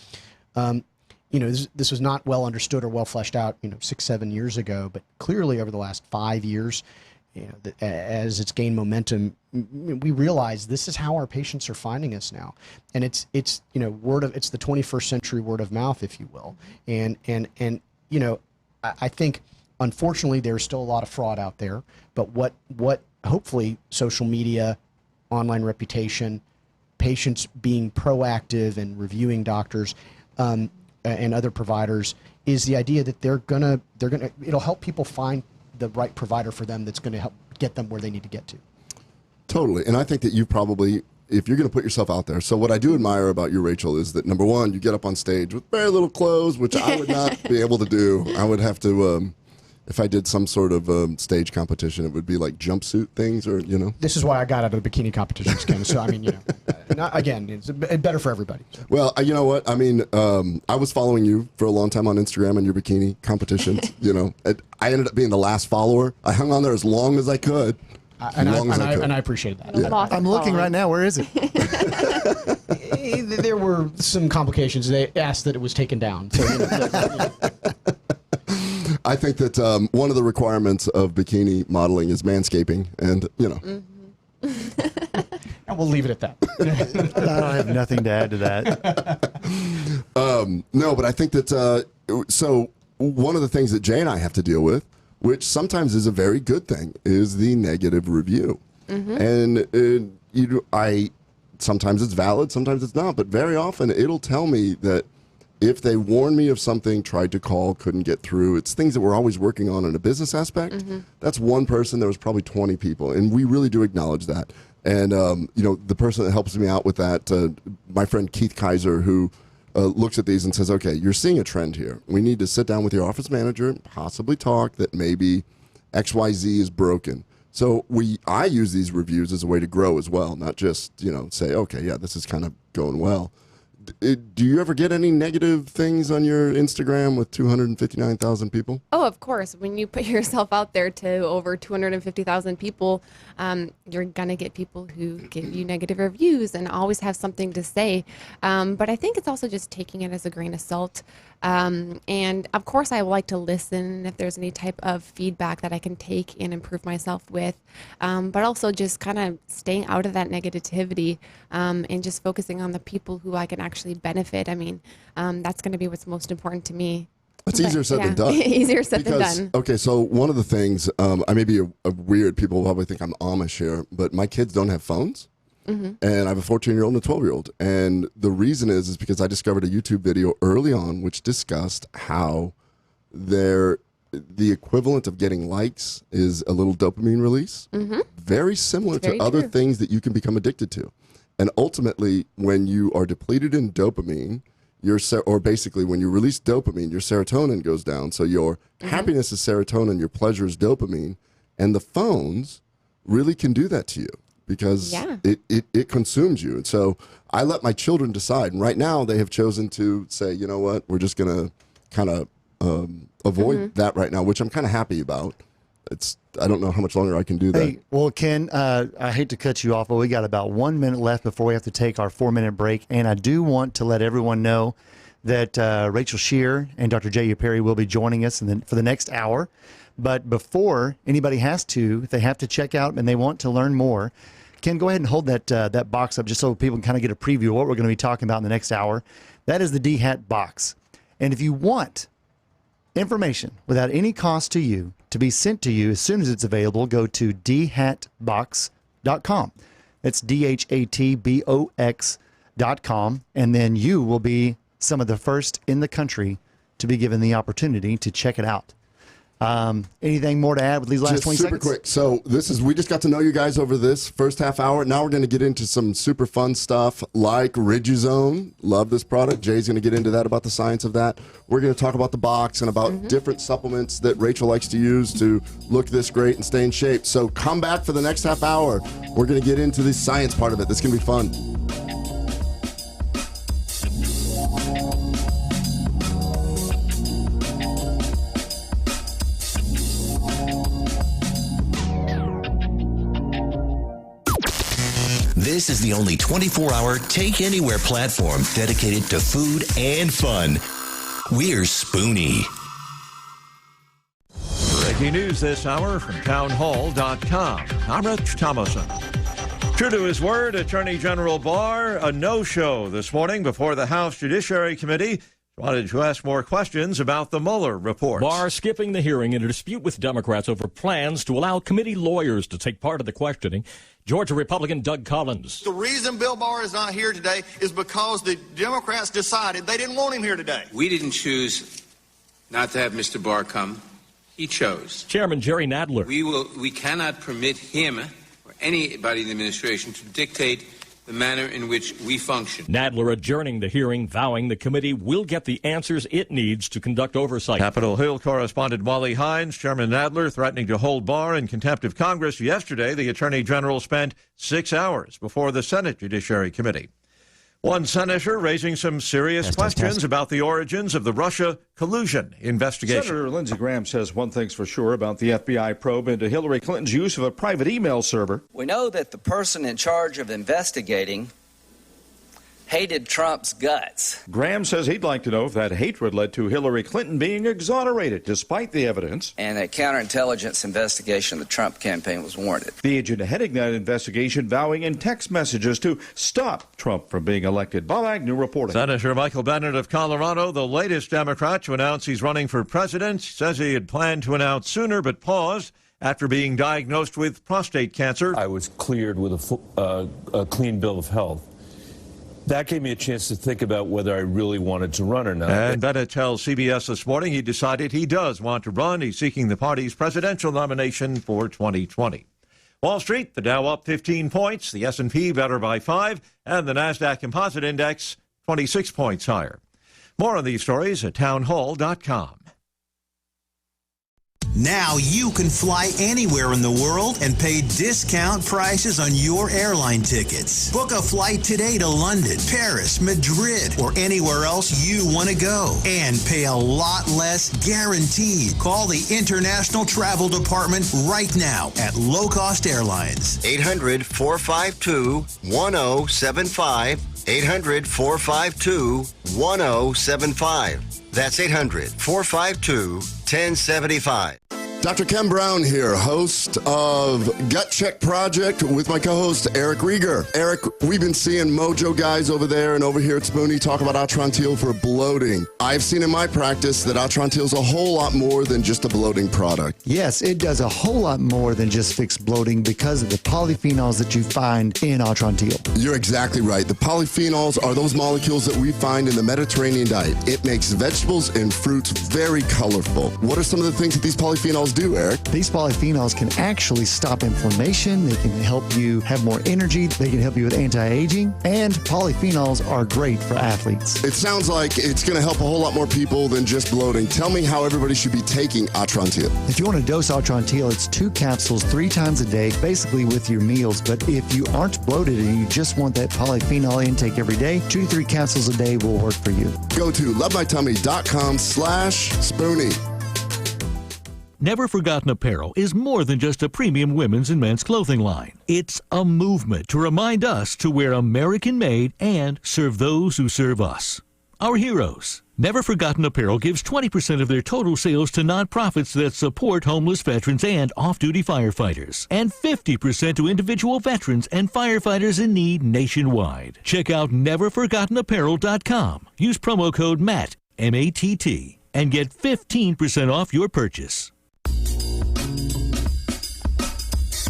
You know, this was not well understood or well fleshed out, 6-7 years ago, but clearly over the last 5 years, as it's gained momentum, we realize this is how our patients are finding us now, and it's the 21st century word of mouth, if you will, and I think unfortunately there's still a lot of fraud out there, but what hopefully social media, online reputation, patients being proactive and reviewing doctors and other providers is the idea that it'll help people find the right provider for them that's going to help get them where they need to get to. Totally. And I think that you probably, if you're going to put yourself out there. So what I do admire about you, Rachel, is that number one, you get up on stage with very little clothes, which I would not be able to do. I would have to, if I did some sort of stage competition, it would be like jumpsuit things or, This is why I got out of the bikini competitions, Ken. So, I mean, again, it's better for everybody. So. Well, you know what? I mean, I was following you for a long time on Instagram and your bikini competitions. I ended up being the last follower. I hung on there as long as I could. And I appreciate that. Yeah. I'm looking right now. Where is it? There were some complications. They asked that it was taken down. So, I think that one of the requirements of bikini modeling is manscaping, and And we'll leave it at that. I have nothing to add to that. No, but I think that so one of the things that Jay and I have to deal with, which sometimes is a very good thing, is the negative review. And sometimes it's valid, sometimes it's not, but very often it'll tell me that if they warned me of something, tried to call, couldn't get through, it's things that we're always working on in a business aspect. That's one person, there was probably 20 people, and we really do acknowledge that. And, the person that helps me out with that, my friend Keith Kaiser, who looks at these and says, okay, you're seeing a trend here. We need to sit down with your office manager and possibly talk that maybe XYZ is broken. So I use these reviews as a way to grow as well, not just, say, okay, yeah, this is kind of going well. Do you ever get any negative things on your Instagram with 259,000 people? Oh, of course. When you put yourself out there to over 250,000 people, you're going to get people who give you negative reviews and always have something to say. But I think it's also just taking it as a grain of salt. And of course, I like to listen if there's any type of feedback that I can take and improve myself with. But also just kind of staying out of that negativity and just focusing on the people who I can actually benefit. I mean, that's going to be what's most important to me. It's easier said than done. Easier said than done. Okay, so one of the things, I may be a weird, people probably think I'm Amish here, but my kids don't have phones. And I have a 14-year-old and a 12-year-old. And the reason is because I discovered a YouTube video early on which discussed how the equivalent of getting likes is a little dopamine release, very similar to other things that you can become addicted to. And ultimately, when you are depleted in dopamine, or basically when you release dopamine, your serotonin goes down. So your happiness is serotonin, your pleasure is dopamine, and the phones really can do that to you because it consumes you. And so I let my children decide. And right now they have chosen to say, you know what, we're just going to kind of avoid that right now, which I'm kind of happy about. I don't know how much longer I can do that. Hey, well, Ken, I hate to cut you off, but we got about 1 minute left before we have to take our 4-minute break. And I do want to let everyone know that Rachel Scheer and Dr. Yepuri will be joining us for the next hour. But before anybody has to, if they have to check out and they want to learn more, Ken, go ahead and hold that box up just so people can kind of get a preview of what we're going to be talking about in the next hour. That is the DHAT box. And if you want information without any cost to you to be sent to you as soon as it's available, go to dhatbox.com. It's DHATBOX.com. And then you will be some of the first in the country to be given the opportunity to check it out. Anything more to add with these last just 20 super seconds? Quick. So we just got to know you guys over this first half hour. Now we're going to get into some super fun stuff like Riduzone. Love this product. Jay's going to get into that, about the science of that. We're going to talk about the box and about different supplements that Rachel likes to use to look this great and stay in shape. So come back for the next half hour. We're going to get into the science part of it. This is going to be fun. This is the only 24-hour take-anywhere platform dedicated to food and fun. We're Spoony. Breaking news this hour from townhall.com. I'm Rich Thomason. True to his word, Attorney General Barr, a no-show this morning before the House Judiciary Committee. Wanted to ask more questions about the Mueller report. Barr skipping the hearing in a dispute with Democrats over plans to allow committee lawyers to take part of the questioning. Georgia Republican Doug Collins. The reason Bill Barr is not here today is because the Democrats decided they didn't want him here today. We didn't choose not to have Mr. Barr come. He chose. Chairman Jerry Nadler. We cannot permit him or anybody in the administration to dictate the manner in which we function. Nadler adjourning the hearing, vowing the committee will get the answers it needs to conduct oversight. Capitol Hill correspondent Wally Hines, Chairman Nadler threatening to hold Barr in contempt of Congress. Yesterday, the Attorney General spent 6 hours before the Senate Judiciary Committee. One senator raising some serious questions about the origins of the Russia collusion investigation. Senator Lindsey Graham says one thing's for sure about the FBI probe into Hillary Clinton's use of a private email server. We know that the person in charge of investigating hated Trump's guts. Graham says he'd like to know if that hatred led to Hillary Clinton being exonerated despite the evidence. And a counterintelligence investigation of the Trump campaign was warranted. The agent heading that investigation vowing in text messages to stop Trump from being elected. Bob Agnew reporting. Senator Michael Bennet of Colorado, the latest Democrat to announce he's running for president, says he had planned to announce sooner but paused after being diagnosed with prostate cancer. I was cleared with a clean bill of health. That gave me a chance to think about whether I really wanted to run or not. And Bennett tells CBS this morning he decided he does want to run. He's seeking the party's presidential nomination for 2020. Wall Street, the Dow up 15 points, the S&P better by 5, and the NASDAQ Composite Index 26 points higher. More on these stories at townhall.com. Now you can fly anywhere in the world and pay discount prices on your airline tickets. Book a flight today to London, Paris, Madrid, or anywhere else you want to go and pay a lot less guaranteed. Call the International Travel Department right now at Low Cost Airlines. 800-452-1075. 800-452-1075. That's 800-452-1075. Dr. Ken Brown here, host of Gut Check Project with my co-host Eric Rieger. Eric, we've been seeing Mojo guys over there and over here at Spoony talk about Atrantil for bloating. I've seen in my practice that Atrantil is a whole lot more than just a bloating product. Yes, it does a whole lot more than just fix bloating because of the polyphenols that you find in Atrantil. You're exactly right. The polyphenols are those molecules that we find in the Mediterranean diet. It makes vegetables and fruits very colorful. What are some of the things that these polyphenols polyphenols do, Eric? These polyphenols can actually stop inflammation. They can help you have more energy. They can help you with anti-aging. And polyphenols are great for athletes. It sounds like it's going to help a whole lot more people than just bloating. Tell me how everybody should be taking Atrantil. If you want to dose Atrantil, it's 2 capsules 3 times a day, basically with your meals. But if you aren't bloated and you just want that polyphenol intake every day, 2 to 3 capsules a day will work for you. Go to lovemytummy.com/Spoony. Never Forgotten Apparel is more than just a premium women's and men's clothing line. It's a movement to remind us to wear American-made and serve those who serve us. Our heroes. Never Forgotten Apparel gives 20% of their total sales to nonprofits that support homeless veterans and off-duty firefighters, and 50% to individual veterans and firefighters in need nationwide. Check out neverforgottenapparel.com. Use promo code MATT, M-A-T-T, and get 15% off your purchase.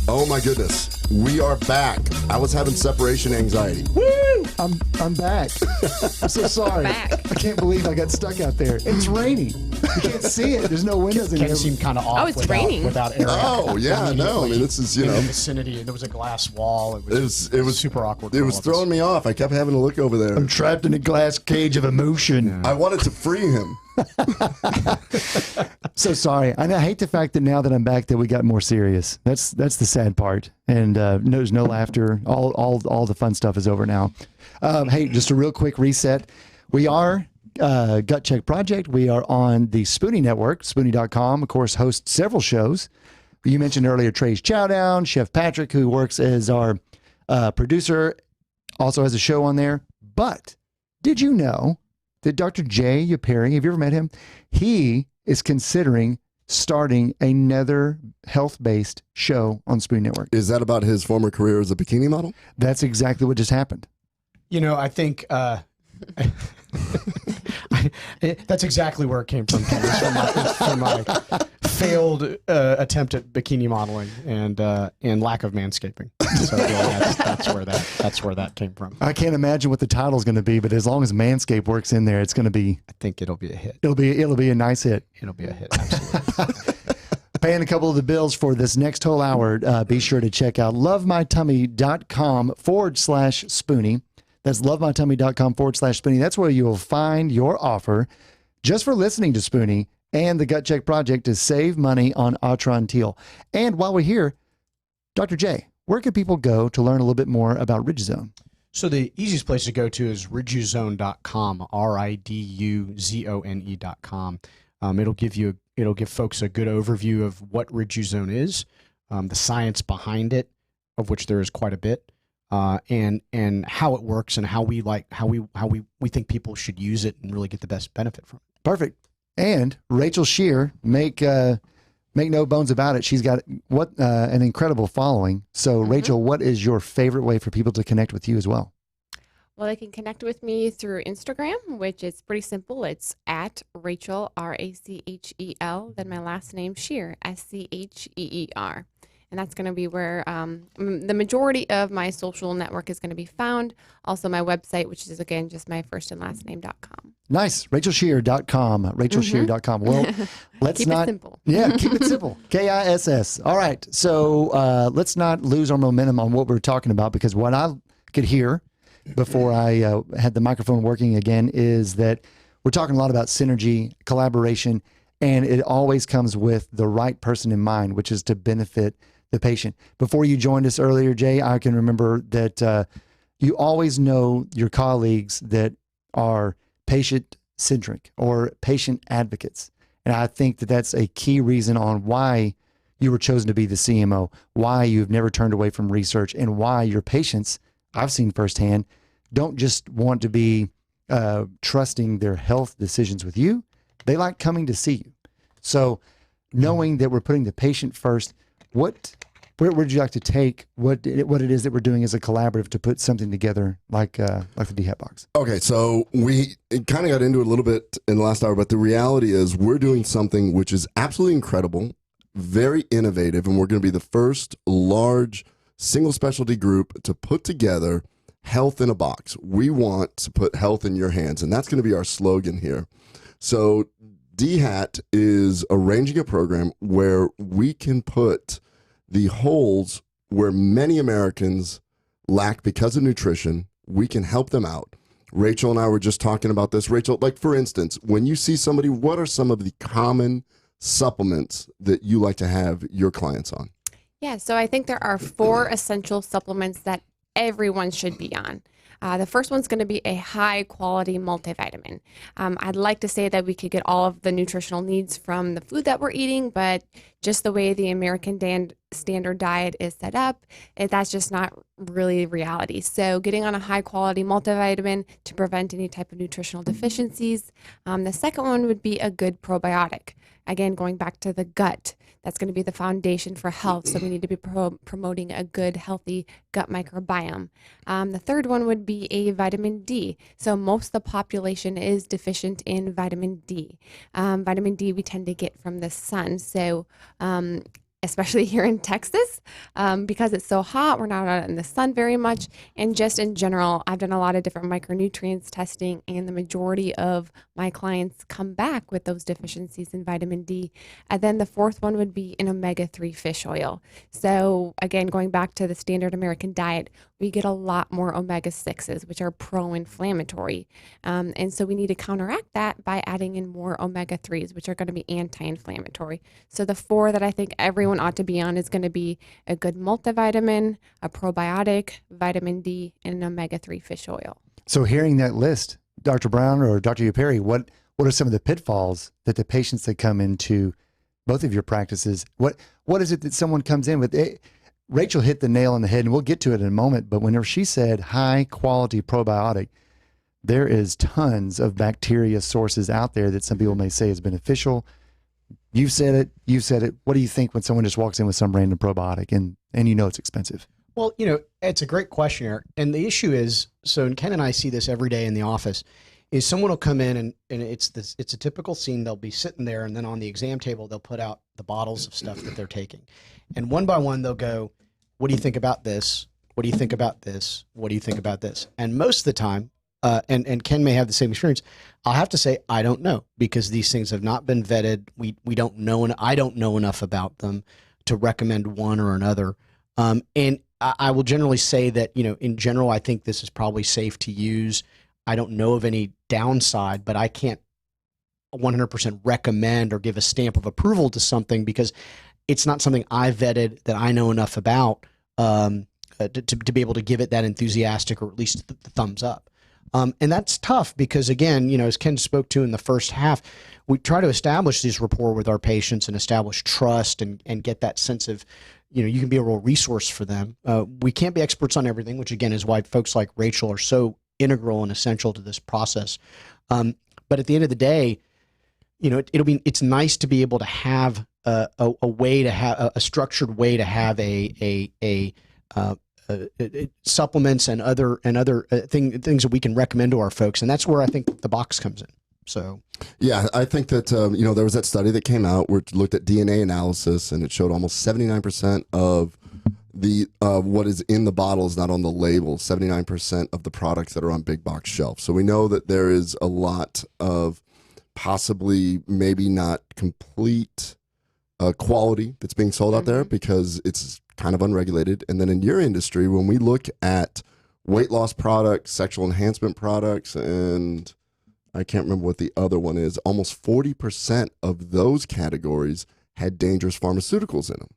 Oh my goodness. We are back. I was having separation anxiety. Woo! I'm back. I'm so sorry. I can't believe I got stuck out there. It's raining. You can't see it. There's no windows in here. It seemed kind of off. It's raining. Without air. Oh yeah, no. I mean, this is in the vicinity, and there was a glass wall. It was super awkward. It was throwing me off. I kept having to look over there. I'm trapped in a glass cage of emotion. Yeah. I wanted to free him. So sorry. I hate the fact that now that I'm back that we got more serious. That's the sad part. And there's no laughter. All the fun stuff is over now. Hey, just a real quick reset. We are Gut Check Project. We are on the Spoony Network, Spoony.com. Of course, hosts several shows. You mentioned earlier Trey's Chowdown. Chef Patrick, who works as our producer, also has a show on there. But did you know that Dr. Yepuri, have you ever met him? He is considering starting another health-based show on Spoony Network. Is that about his former career as a bikini model? That's exactly what just happened. You know, I think that's exactly where it came from. From my failed attempt at bikini modeling and lack of manscaping. So yeah, that's where that came from. I can't imagine what the title's going to be, but as long as Manscaped works in there, it's going to be. I think it'll be a hit. It'll be a nice hit. It'll be a hit. Absolutely. Paying a couple of the bills for this next whole hour. Be sure to check out lovemytummy.com/Spoony. That's lovemytummy.com/Spoony. That's where you will find your offer just for listening to Spoony and the Gut Check Project to save money on Atrantil. And while we're here, Dr. J, where can people go to learn a little bit more about Riduzone? So the easiest place to go to is riduzone.com, riduzone.com. It'll give folks a good overview of what Riduzone is, the science behind it, of which there is quite a bit, and how it works and how we think people should use it and really get the best benefit from it. Perfect. And Rachel Scheer, make no bones about it, she's got an incredible following. So Rachel, what is your favorite way for people to connect with you as well? Well, they can connect with me through Instagram, which is pretty simple. It's at Rachel, Rachel, then my last name, Scheer, Scheer. And that's going to be where the majority of my social network is going to be found. Also my website, which is, again, just my first and last name.com. Nice. RachelScheer.com. RachelScheer.com. Well, let's keep not. It simple. Yeah, keep it simple. KISS. All right. So let's not lose our momentum on what we're talking about, because what I could hear before I had the microphone working again is that we're talking a lot about synergy, collaboration, and it always comes with the right person in mind, which is to benefit the patient. Before you joined us earlier, Jay, I can remember that you always know your colleagues that are patient-centric or patient advocates. And I think that that's a key reason on why you were chosen to be the CMO, why you've never turned away from research, and why your patients, I've seen firsthand, don't just want to be trusting their health decisions with you. They like coming to see you. So knowing that we're putting the patient first, where would you like to take what it is that we're doing as a collaborative to put something together like the DHEP box? Okay, so we kind of got into it a little bit in the last hour, but the reality is we're doing something which is absolutely incredible, very innovative, and we're going to be the first large single specialty group to put together health in a box. We want to put health in your hands, and that's going to be our slogan here. So DHAT is arranging a program where we can put the holes where many Americans lack because of nutrition. We can help them out. Rachel and I were just talking about this. Rachel, like for instance, when you see somebody, what are some of the common supplements that you like to have your clients on? Yeah, so I think there are 4 essential supplements that everyone should be on. The first one's going to be a high quality multivitamin. I'd like to say that we could get all of the nutritional needs from the food that we're eating, but just the way the American standard diet is set up, that's just not really reality. So getting on a high quality multivitamin to prevent any type of nutritional deficiencies. The second one would be a good probiotic. Again, going back to the gut, that's going to be the foundation for health. So we need to be promoting a good, healthy gut microbiome. The third one would be a vitamin D. So most of the population is deficient in vitamin D. Vitamin D we tend to get from the sun. So especially here in Texas, because it's so hot, we're not out in the sun very much. And just in general, I've done a lot of different micronutrients testing, and the majority of my clients come back with those deficiencies in vitamin D. And then the fourth one would be an omega-3 fish oil. So again, going back to the standard American diet, we get a lot more omega-6s, which are pro-inflammatory. And so we need to counteract that by adding in more omega-3s, which are going to be anti-inflammatory. So the 4 that I think everyone ought to be on is going to be a good multivitamin, a probiotic, vitamin D, and an omega-3 fish oil. So hearing that list, Dr. Brown or Dr. Yepuri, what are some of the pitfalls that the patients that come into both of your practices, what is it that someone comes in with? Rachel hit the nail on the head, and we'll get to it in a moment, but whenever she said high quality probiotic, there is tons of bacteria sources out there that some people may say is beneficial. You've said it. What do you think when someone just walks in with some random probiotic and you know it's expensive? Well, it's a great question, Eric. And the issue is, so Ken and I see this every day in the office, is someone will come in and it's a typical scene. They'll be sitting there, and then on the exam table, they'll put out the bottles of stuff that they're taking. And one by one, they'll go, what do you think about this? What do you think about this? What do you think about this? And most of the time, and Ken may have the same experience, I'll have to say, I don't know, because these things have not been vetted. We don't know, and I don't know enough about them to recommend one or another. And I will generally say that, in general, I think this is probably safe to use. I don't know of any downside, but I can't 100% recommend or give a stamp of approval to something because it's not something I vetted that I know enough about to be able to give it that enthusiastic or at least the thumbs up. And that's tough because, again, as Ken spoke to in the first half, we try to establish this rapport with our patients and establish trust and get that sense of, you can be a real resource for them. We can't be experts on everything, which, again, is why folks like Rachel are so integral and essential to this process. But at the end of the day, it's nice to be able to have a way to have a structured way to have a supplements and other things that we can recommend to our folks, and that's where I think the box comes in. So, yeah, I think that there was that study that came out where it looked at DNA analysis, and it showed almost 79% of the what is in the bottle is not on the label. 79% of the products that are on big box shelves. So we know that there is a lot of possibly maybe not complete quality that's being sold out there because it's kind of unregulated. And then in your industry, when we look at weight loss products, sexual enhancement products, and I can't remember what the other one is, almost 40% of those categories had dangerous pharmaceuticals in them.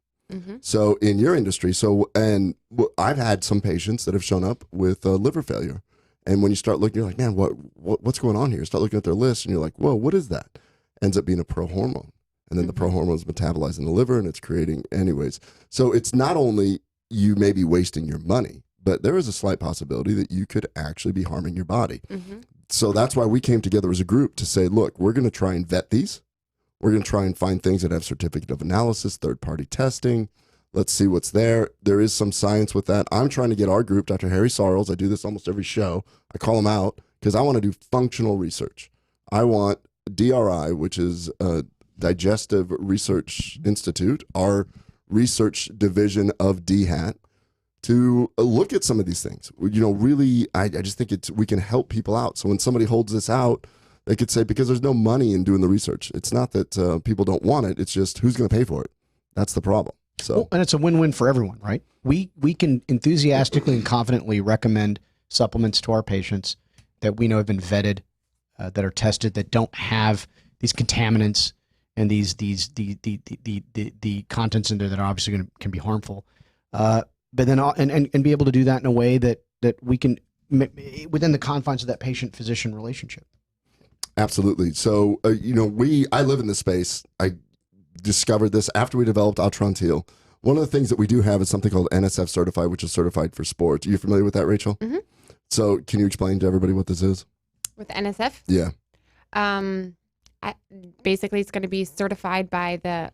So in your industry, and I've had some patients that have shown up with liver failure. And when you start looking, you're like, man, what's going on here? You start looking at their list and you're like, whoa, what is that? Ends up being a prohormone. And then the prohormone is metabolized in the liver and it's creating anyways. So it's not only you may be wasting your money, but there is a slight possibility that you could actually be harming your body. So that's why we came together as a group to say, look, we're going to try and vet these. We're going to try and find things that have certificate of analysis, third-party testing. Let's see what's there. There is some science with that. I'm trying to get our group, Dr. Harry Sarles, I do this almost every show. I call him out because I want to do functional research. I want DRI, which is Digestive Research Institute, our research division of DHAT, to look at some of these things. Really, I just think we can help people out. So when somebody holds this out, They could say, because there's no money in doing the research. It's not that people don't want it. It's just who's going to pay for it. That's the problem. So, well, and it's a win-win for everyone, right? We can enthusiastically and confidently recommend supplements to our patients that we know have been vetted, that are tested, that don't have these contaminants and the contents in there that are obviously can be harmful. But then and be able to do that in a way that we can within the confines of that patient-physician relationship. Absolutely. So, I live in this space. I discovered this after we developed Altrontil. One of the things that we do have is something called NSF certified, which is certified for sports. Are you familiar with that, Rachel? Mm-hmm. So can you explain to everybody what this is? With NSF? Yeah. Basically, it's going to be certified by the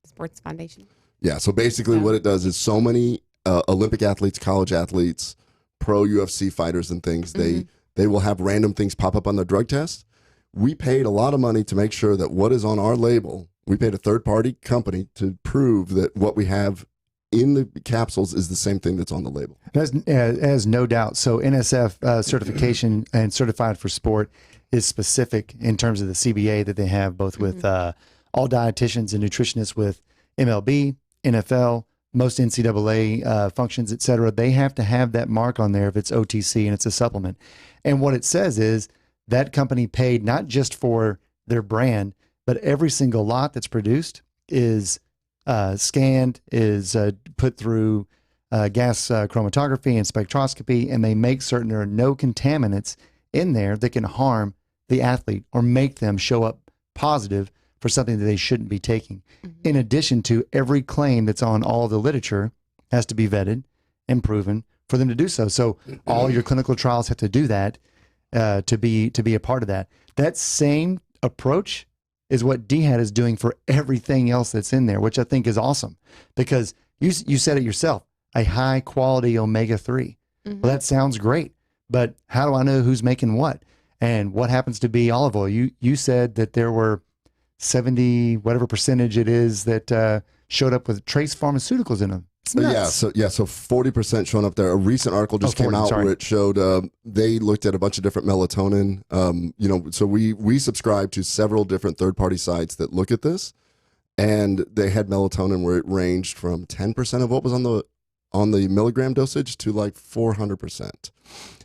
Sports Foundation. Yeah. So basically what it does is so many Olympic athletes, college athletes, pro UFC fighters and things, they will have random things pop up on their drug test. We paid a lot of money to make sure that what is on our label, we paid a third-party company to prove that what we have in the capsules is the same thing that's on the label. As no doubt. So NSF certification and certified for sport is specific in terms of the CBA that they have, both with all dietitians and nutritionists with MLB, NFL, most NCAA functions, et cetera. They have to have that mark on there if it's OTC and it's a supplement. And what it says is that company paid not just for their brand, but every single lot that's produced is scanned, is put through gas chromatography and spectroscopy, and they make certain there are no contaminants in there that can harm the athlete or make them show up positive for something that they shouldn't be taking. In addition to every claim that's on all the literature has to be vetted and proven for them to do so. So all your clinical trials have to do that to be a part of that. That same approach is what DHAT is doing for everything else that's in there, which I think is awesome because you said it yourself, a high quality omega-3. Well, that sounds great, but how do I know who's making what? And what happens to be olive oil? You said that there were 70, whatever percentage it is that showed up with trace pharmaceuticals in them. So 40% showing up there. A recent article just came out where it showed they looked at a bunch of different melatonin. So we subscribe to several different third-party sites that look at this, and they had melatonin where it ranged from 10% of what was on the milligram dosage to like 400%.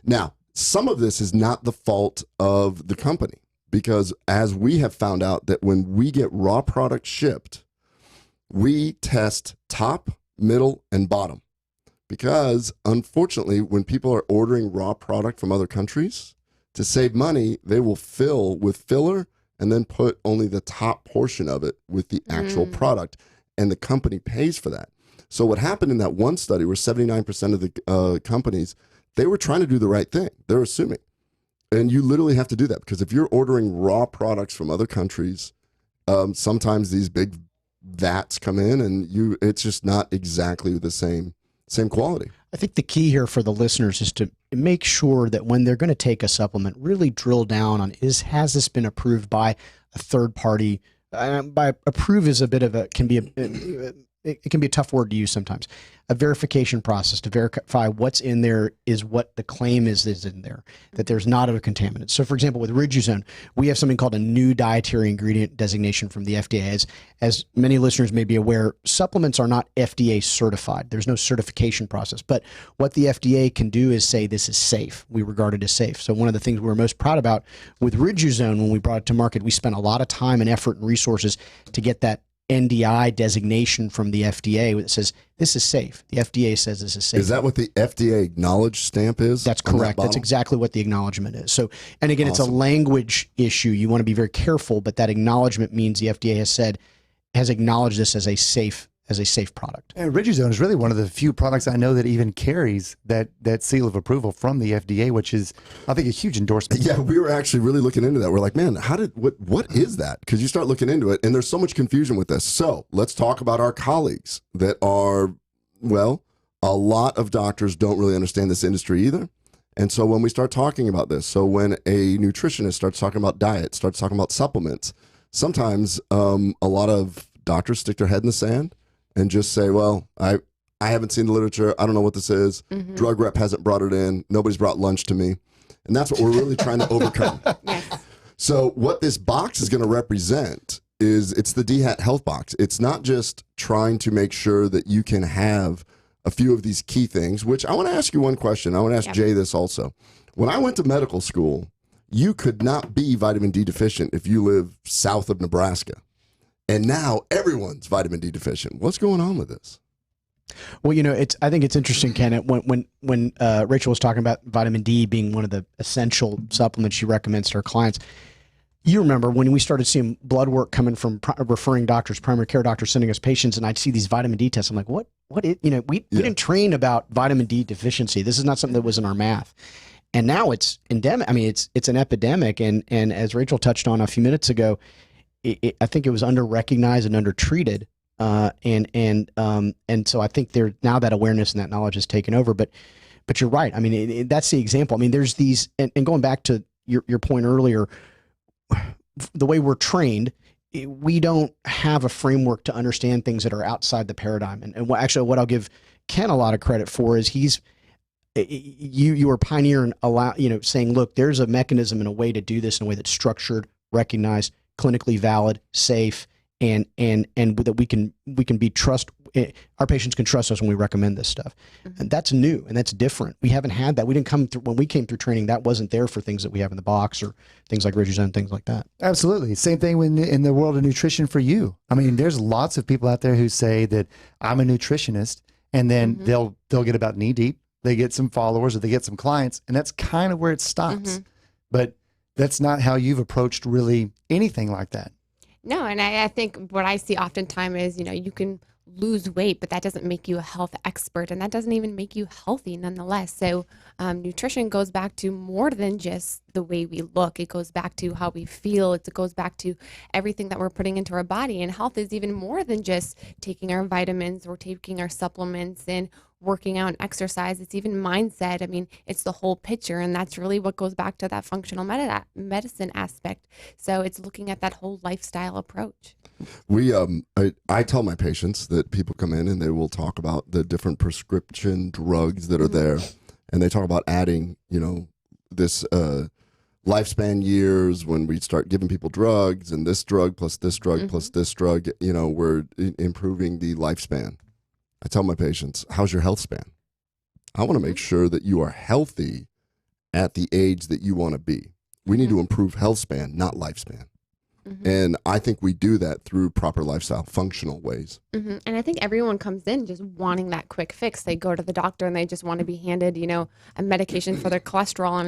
Now, some of this is not the fault of the company because as we have found out that when we get raw products shipped, we test top, middle, and bottom. Because unfortunately, when people are ordering raw product from other countries, to save money, they will fill with filler and then put only the top portion of it with the actual product. And the company pays for that. So what happened in that one study where 79% of the companies, they were trying to do the right thing. They're assuming. And you literally have to do that because if you're ordering raw products from other countries, sometimes these big vats come in and it's just not exactly the same quality. I think the key here for the listeners is to make sure that when they're going to take a supplement, really drill down on has this been approved by a third party? By approve is a bit of it can be a tough word to use sometimes. A verification process to verify what's in there is what the claim is in there, that there's not other contaminants. So, for example, with Riduzone, we have something called a new dietary ingredient designation from the FDA. As many listeners may be aware, supplements are not FDA certified. There's no certification process. But what the FDA can do is say this is safe. We regard it as safe. So one of the things we were most proud about with Riduzone when we brought it to market, we spent a lot of time and effort and resources to get that NDI designation from the FDA that says this is safe. The FDA says this is safe. Is that what the FDA acknowledged stamp is? That's correct. That's exactly what the acknowledgement is. So, and again, It's a language issue. You want to be very careful, but that acknowledgement means the FDA has acknowledged this as a safe product. And Riduzone is really one of the few products I know that even carries that seal of approval from the FDA, which is, I think, a huge endorsement. Yeah, we were actually really looking into that. We're like, man, what is that? Because you start looking into it, and there's so much confusion with this. So let's talk about our colleagues that are, well, a lot of doctors don't really understand this industry either. And so when we start talking about this, so when a nutritionist starts talking about diet, starts talking about supplements, sometimes a lot of doctors stick their head in the sand and just say, well, I haven't seen the literature. I don't know what this is. Drug rep hasn't brought it in. Nobody's brought lunch to me. And that's what we're really trying to overcome. Yes. So what this box is going to represent is it's the DHAT Health Box. It's not just trying to make sure that you can have a few of these key things, which I want to ask you one question. I want to ask Jay this also. When I went to medical school, you could not be vitamin D deficient if you live south of Nebraska. And now everyone's vitamin D deficient. What's going on with this? Well, I think it's interesting, Ken. When Rachel was talking about vitamin D being one of the essential supplements she recommends to her clients, you remember when we started seeing blood work coming from referring doctors, primary care doctors sending us patients, and I'd see these vitamin D tests. I'm like, what? We didn't train about vitamin D deficiency. This is not something that was in our math. And now it's endemic. I mean, it's an epidemic. And as Rachel touched on a few minutes ago, I think it was under-recognized and under-treated. And so I think now that awareness and that knowledge has taken over. But you're right. I mean, that's the example. I mean, there's these, and going back to your point earlier, the way we're trained, we don't have a framework to understand things that are outside the paradigm. And what I'll give Ken a lot of credit for is you are pioneering, saying, look, there's a mechanism and a way to do this in a way that's structured, recognized, clinically valid, safe, and that we can be our patients can trust us when we recommend this stuff. And that's new and that's different. We haven't had that. We didn't come through when we came through training. That wasn't there for things that we have in the box or things like Riduzone, things like that. Absolutely. Same thing in the world of nutrition for you. I mean, there's lots of people out there who say that I'm a nutritionist, and then they'll get about knee deep. They get some followers or they get some clients, and that's kind of where it stops. But that's not how you've approached really anything like that. No, and I think what I see oftentimes is, you can lose weight, but that doesn't make you a health expert, and that doesn't even make you healthy nonetheless. So nutrition goes back to more than just the way we look. It goes back to how we feel. It goes back to everything that we're putting into our body. And health is even more than just taking our vitamins or taking our supplements and working out and exercise. It's even mindset. I mean, it's the whole picture, and that's really what goes back to that functional medicine aspect. So it's looking at that whole lifestyle approach. I tell my patients that people come in and they will talk about the different prescription drugs that are there, and they talk about adding, this lifespan years when we start giving people drugs, and this drug plus this drug plus this drug, we're improving the lifespan. I tell my patients, how's your health span? I want to make sure that you are healthy at the age that you want to be. We need to improve health span, not lifespan. And I think we do that through proper lifestyle, functional ways. And I think everyone comes in just wanting that quick fix. They go to the doctor and they just want to be handed, a medication for their cholesterol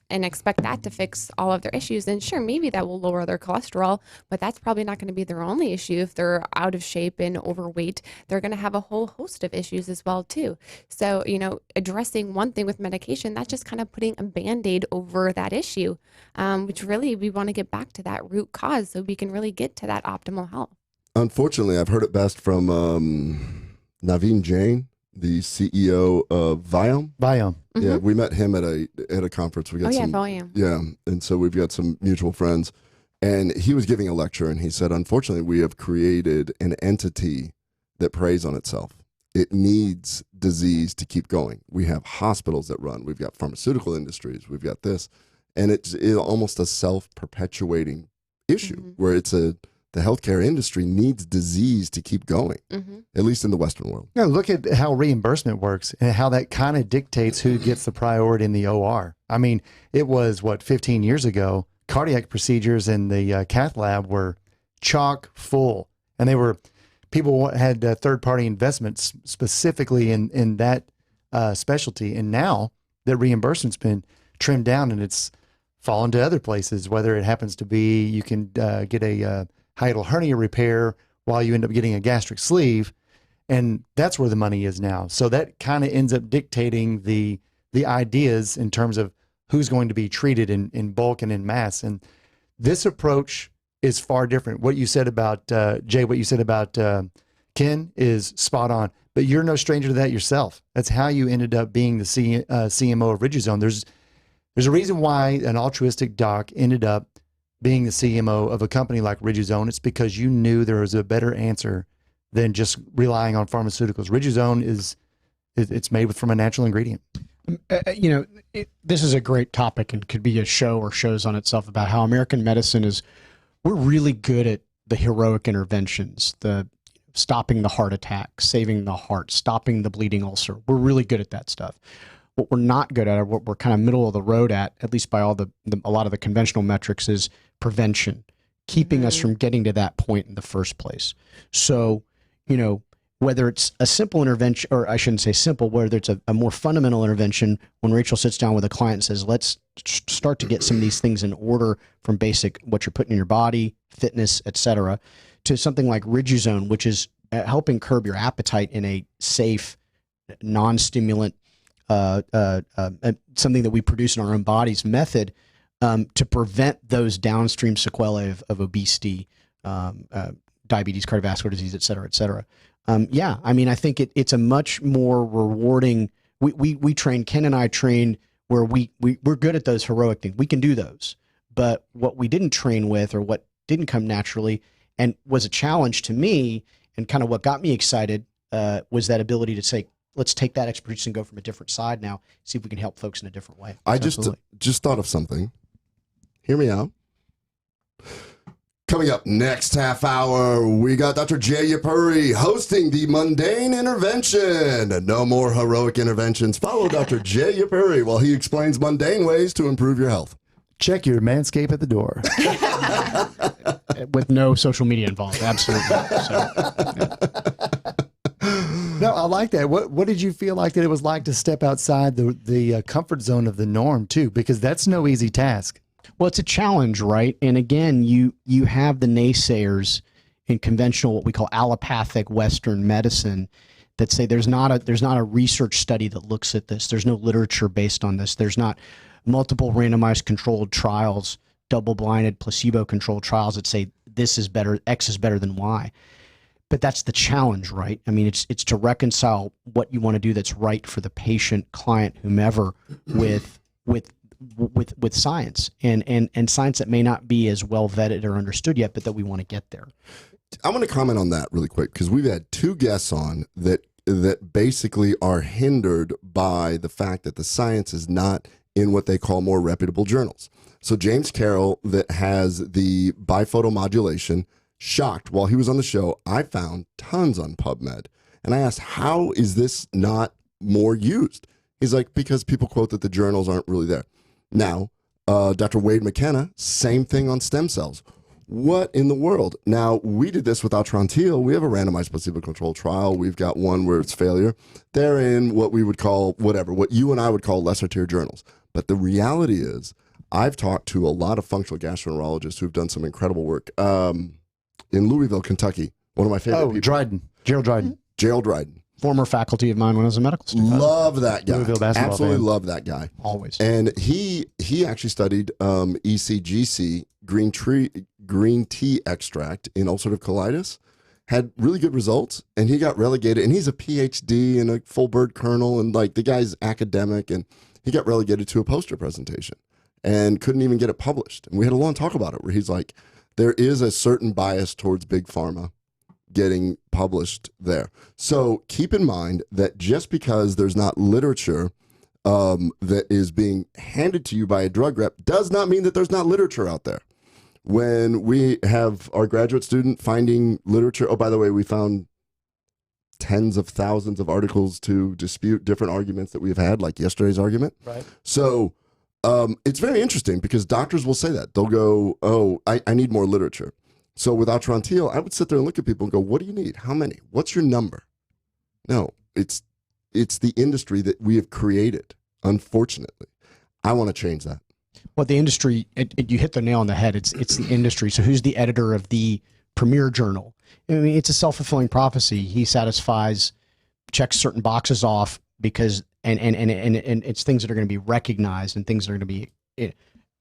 and expect that to fix all of their issues. And sure, maybe that will lower their cholesterol, but that's probably not going to be their only issue. If they're out of shape and overweight, they're going to have a whole host of issues as well too. So, addressing one thing with medication, that's just kind of putting a Band-Aid over that issue, which really we want to get back to that root cause so we can really get to that optimal health. Unfortunately, I've heard it best from Naveen Jain, the CEO of Viome. Yeah, we met him at a conference. We got Viome. Yeah, and so we've got some mutual friends, and he was giving a lecture, and he said, unfortunately, we have created an entity that preys on itself. It needs disease to keep going. We have hospitals that run. We've got pharmaceutical industries. We've got this, and it's almost a self-perpetuating issue where the healthcare industry needs disease to keep going, at least in the Western world. Yeah, look at how reimbursement works and how that kind of dictates who gets the priority in the OR. I mean, it was 15 years ago, cardiac procedures in the cath lab were chock full, and people had third-party investments specifically in that specialty. And now that reimbursement's been trimmed down and it's fallen to other places, whether it happens to be you can get a hiatal hernia repair while you end up getting a gastric sleeve, and that's where the money is now. So that kind of ends up dictating the ideas in terms of who's going to be treated in bulk and in mass. And this approach is far different. What you said about Jay, what you said about Ken is spot on. But you're no stranger to that yourself. That's how you ended up being the CMO of Riduzone. There's a reason why an altruistic doc ended up being the CMO of a company like Riduzone. It's because you knew there was a better answer than just relying on pharmaceuticals. Riduzone it's made from a natural ingredient. This is a great topic and could be a show or shows on itself about how American medicine we're really good at the heroic interventions, the stopping the heart attack, saving the heart, stopping the bleeding ulcer. We're really good at that stuff. What we're not good at, or what we're kind of middle of the road at least by a lot of the conventional metrics, is prevention, keeping us from getting to that point in the first place. So, whether it's a simple intervention, or I shouldn't say simple, whether it's a more fundamental intervention, when Rachel sits down with a client and says, let's start to get some of these things in order, from basic what you're putting in your body, fitness, etc., to something like Riduzone, which is helping curb your appetite in a safe, non-stimulant, something that we produce in our own bodies method, to prevent those downstream sequelae of obesity, diabetes, cardiovascular disease, et cetera, et cetera. I think it's a much more rewarding. We train, Ken and I train where we're good at those heroic things. We can do those, but what we didn't train with, or what didn't come naturally and was a challenge to me, and kind of what got me excited, was that ability to say, let's take that expertise and go from a different side now, see if we can help folks in a different way. I just thought of something. Hear me out. Coming up next half hour, we got Dr. Jay Yepuri hosting the Mundane Intervention. No more heroic interventions. Follow Dr. Jay Yepuri while he explains mundane ways to improve your health. Check your Manscaped at the door. With no social media involved. Absolutely. No, I like that. What did you feel like that it was like to step outside the comfort zone of the norm too? Because that's no easy task. Well, it's a challenge, right? And again, you have the naysayers in conventional, what we call allopathic Western medicine, that say there's not a research study that looks at this. There's no literature based on this. There's not multiple randomized controlled trials, double-blinded, placebo-controlled trials that say this is better, X is better than Y. But that's the challenge, right? I mean, it's to reconcile what you want to do that's right for the patient, client, whomever, with science and science that may not be as well vetted or understood yet, but that we want to get there. I want to comment on that really quick, because we've had two guests on that basically are hindered by the fact that the science is not in what they call more reputable journals. So James Carroll, that has the biphotomodulation, shocked while he was on the show, I found tons on PubMed. And I asked, how is this not more used? He's like, because people quote that the journals aren't really there. Now, Dr. Wade McKenna, same thing on stem cells. What in the world? Now, we did this with Altrontil. We have a randomized placebo-controlled trial. We've got one where it's failure. They're in what we would call, what you and I would call lesser tier journals. But the reality is, I've talked to a lot of functional gastroenterologists who've done some incredible work. In Louisville, Kentucky, one of my favorite people. Gerald Dryden. Gerald Dryden. Former faculty of mine when I was a medical student. Love that guy. Absolutely fan. love that guy. Always. And he actually studied ECGC, green tea extract in ulcerative colitis, had really good results, and he got relegated. And he's a PhD and a full bird colonel, and like the guy's academic, and he got relegated to a poster presentation and couldn't even get it published. And we had a long talk about it where he's like, there is a certain bias towards big pharma getting published there. So keep in mind that just because there's not literature that is being handed to you by a drug rep does not mean that there's not literature out there. When we have our graduate student finding literature, oh, by the way, we found tens of thousands of articles to dispute different arguments that we've had, like yesterday's argument. Right. So it's very interesting because doctors will say that. They'll go, oh, I need more literature. So with Altrontil, I would sit there and look at people and go, what do you need? How many? What's your number? No, it's the industry that we have created, unfortunately. I want to change that. Well, the industry, you hit the nail on the head. It's the industry. So who's the editor of the premier journal? I mean, it's a self-fulfilling prophecy. He satisfies, checks certain boxes off because, and it's things that are going to be recognized and things that are going to be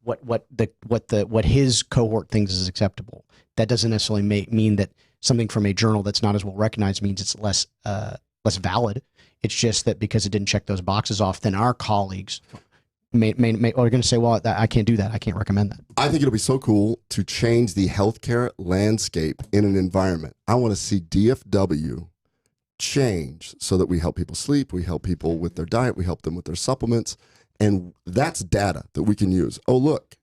what his cohort thinks is acceptable. That doesn't necessarily mean that something from a journal that's not as well recognized means it's less valid. It's just that because it didn't check those boxes off, then our colleagues are going to say, well, I can't do that. I can't recommend that. I think it'll be so cool to change the healthcare landscape in an environment. I want to see DFW change so that we help people sleep, we help people with their diet, we help them with their supplements. And that's data that we can use. Oh, look,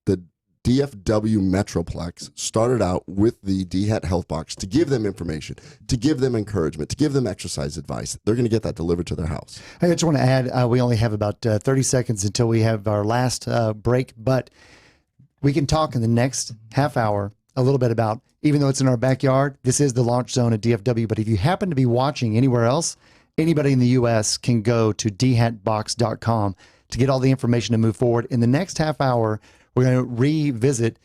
the DFW Metroplex started out with the DHET Health Box to give them information, to give them encouragement, to give them exercise advice. They're going to get that delivered to their house. I just want to add, we only have about 30 seconds until we have our last break, but we can talk in the next half hour a little bit about, even though it's in our backyard, this is the launch zone at DFW, but if you happen to be watching anywhere else, anybody in the U.S. can go to dhatbox.com to get all the information to move forward. In the next half hour, we're going to revisit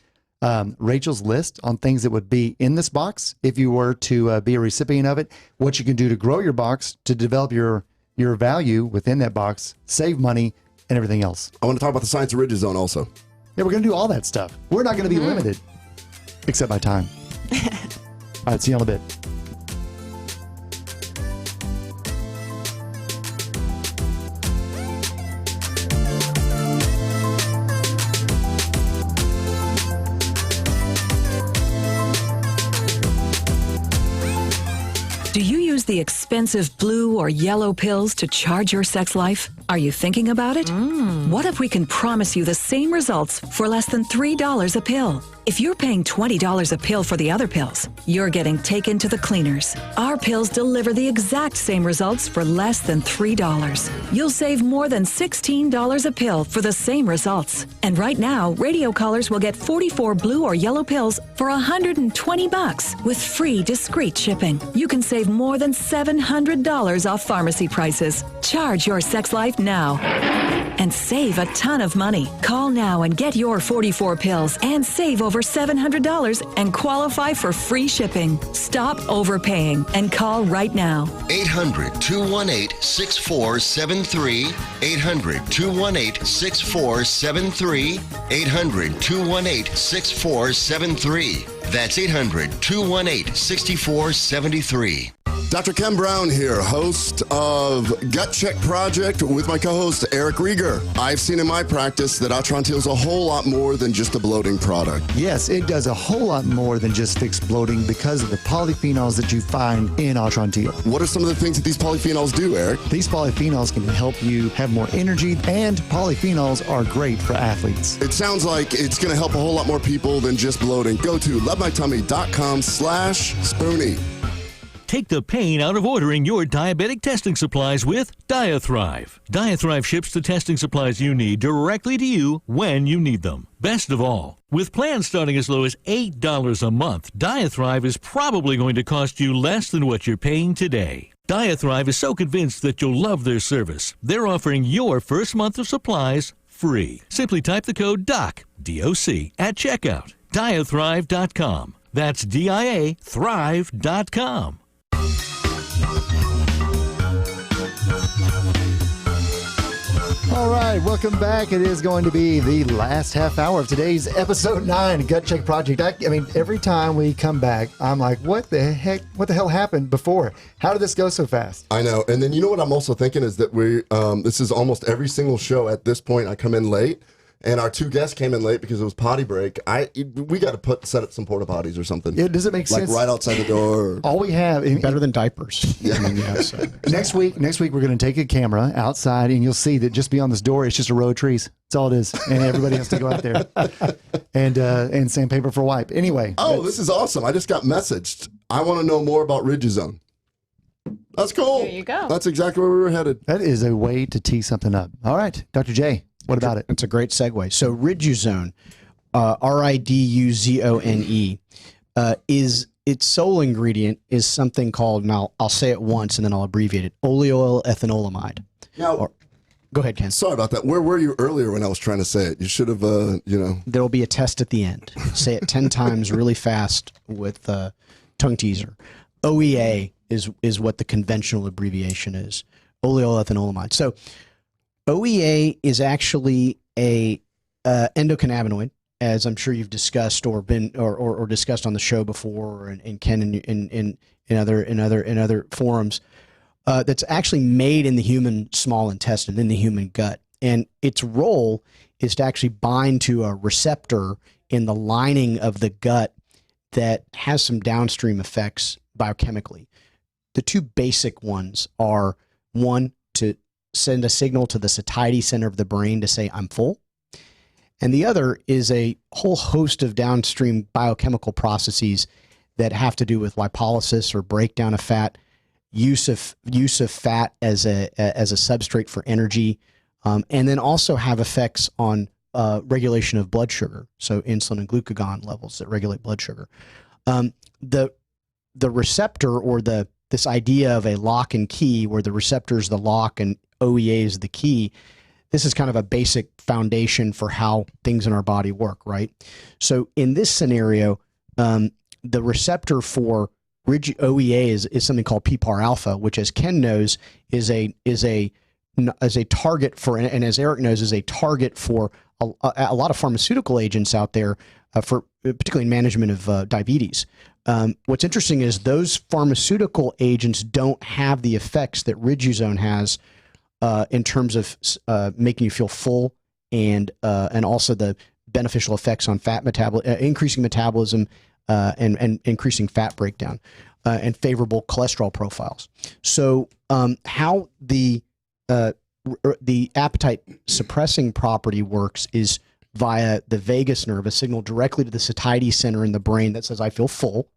Rachel's list on things that would be in this box if you were to be a recipient of it, what you can do to grow your box, to develop your value within that box, save money, and everything else. I want to talk about the science of Riduzone also. Yeah, we're going to do all that stuff. We're not going to be limited, except by time. All right, see you in a bit. Do you use the expensive blue or yellow pills to charge your sex life? Are you thinking about it? What if we can promise you the same results for less than $3 a pill? If you're paying $20 a pill for the other pills, you're getting taken to the cleaners. Our pills deliver the exact same results for less than $3. You'll save more than $16 a pill for the same results. And right now, radio callers will get 44 blue or yellow pills for $120 with free discreet shipping. You can save more than $700 off pharmacy prices. Charge your sex life now and save a ton of money. Call now and get your 44 pills and save over $700 and qualify for free shipping. Stop overpaying and call right now. 800-218-6473. 800-218-6473. 800-218-6473. That's 800-218-6473. Dr. Ken Brown here, host of Gut Check Project with my co-host Eric Rieger. I've seen in my practice that Atrantil is a whole lot more than just a bloating product. Yes, it does a whole lot more than just fix bloating because of the polyphenols that you find in Atrantil. What are some of the things that these polyphenols do, Eric? These polyphenols can help you have more energy, and polyphenols are great for athletes. It sounds like it's going to help a whole lot more people than just bloating. Go to lovemytummy.com/Spoony. Take the pain out of ordering your diabetic testing supplies with Diathrive. Diathrive ships the testing supplies you need directly to you when you need them. Best of all, with plans starting as low as $8 a month, Diathrive is probably going to cost you less than what you're paying today. Diathrive is so convinced that you'll love their service, they're offering your first month of supplies free. Simply type the code DOC, D-O-C, at checkout. Diathrive.com. That's D-I-A, thrive.com. All right, welcome back. It is going to be the last half hour of today's episode 9 Gut Check Project. I mean, every time we come back, I'm like, what the hell happened before? How did this go so fast? I know. And then you know what I'm also thinking is that this is almost every single show at this point. I come in late. And our two guests came in late because it was potty break. We got to set up some porta potties or something. Yeah, does it make sense? Like right outside the door. All we have better than diapers. Yeah. I mean, yeah, so. Next week we're going to take a camera outside, and you'll see that just beyond this door, it's just a row of trees. That's all it is, and everybody has to go out there and sandpaper for wipe. Anyway. Oh, this is awesome! I just got messaged. I want to know more about Riduzone. That's cool. There you go. That's exactly where we were headed. That is a way to tee something up. All right, Dr. J. What about it? It's a great segue. So Riduzone, Riduzone, is its sole ingredient is something called, and I'll say it once and then I'll abbreviate it, oleoyl ethanolamide. Now, go ahead, Ken. Sorry about that. Where were you earlier when I was trying to say it? You should have, There will be a test at the end. Say it 10 times really fast with tongue teaser. OEA is what the conventional abbreviation is, oleoyl ethanolamide. So OEA is actually a endocannabinoid, as I'm sure you've discussed or been or discussed on the show before, and Ken in other forums. That's actually made in the human small intestine, in the human gut, and its role is to actually bind to a receptor in the lining of the gut that has some downstream effects biochemically. the two basic ones are, one, to send a signal to the satiety center of the brain to say, I'm full. And the other is a whole host of downstream biochemical processes that have to do with lipolysis or breakdown of fat, use of fat as a substrate for energy, and then also have effects on regulation of blood sugar, so insulin and glucagon levels that regulate blood sugar. The receptor, or this idea of a lock and key, where the receptor is the lock and OEA is the key, this is kind of a basic foundation for how things in our body work, right? So in this scenario, the receptor for OEA is something called PPAR alpha, which, as Ken knows, is a target for, and as Eric knows, is a target for a lot of pharmaceutical agents out there, for particularly in management of diabetes. What's interesting is those pharmaceutical agents don't have the effects that Riduzone has in terms of making you feel full, and also the beneficial effects on fat increasing metabolism, and increasing fat breakdown, and favorable cholesterol profiles. So how the appetite suppressing property works is via the vagus nerve, a signal directly to the satiety center in the brain that says, I feel full.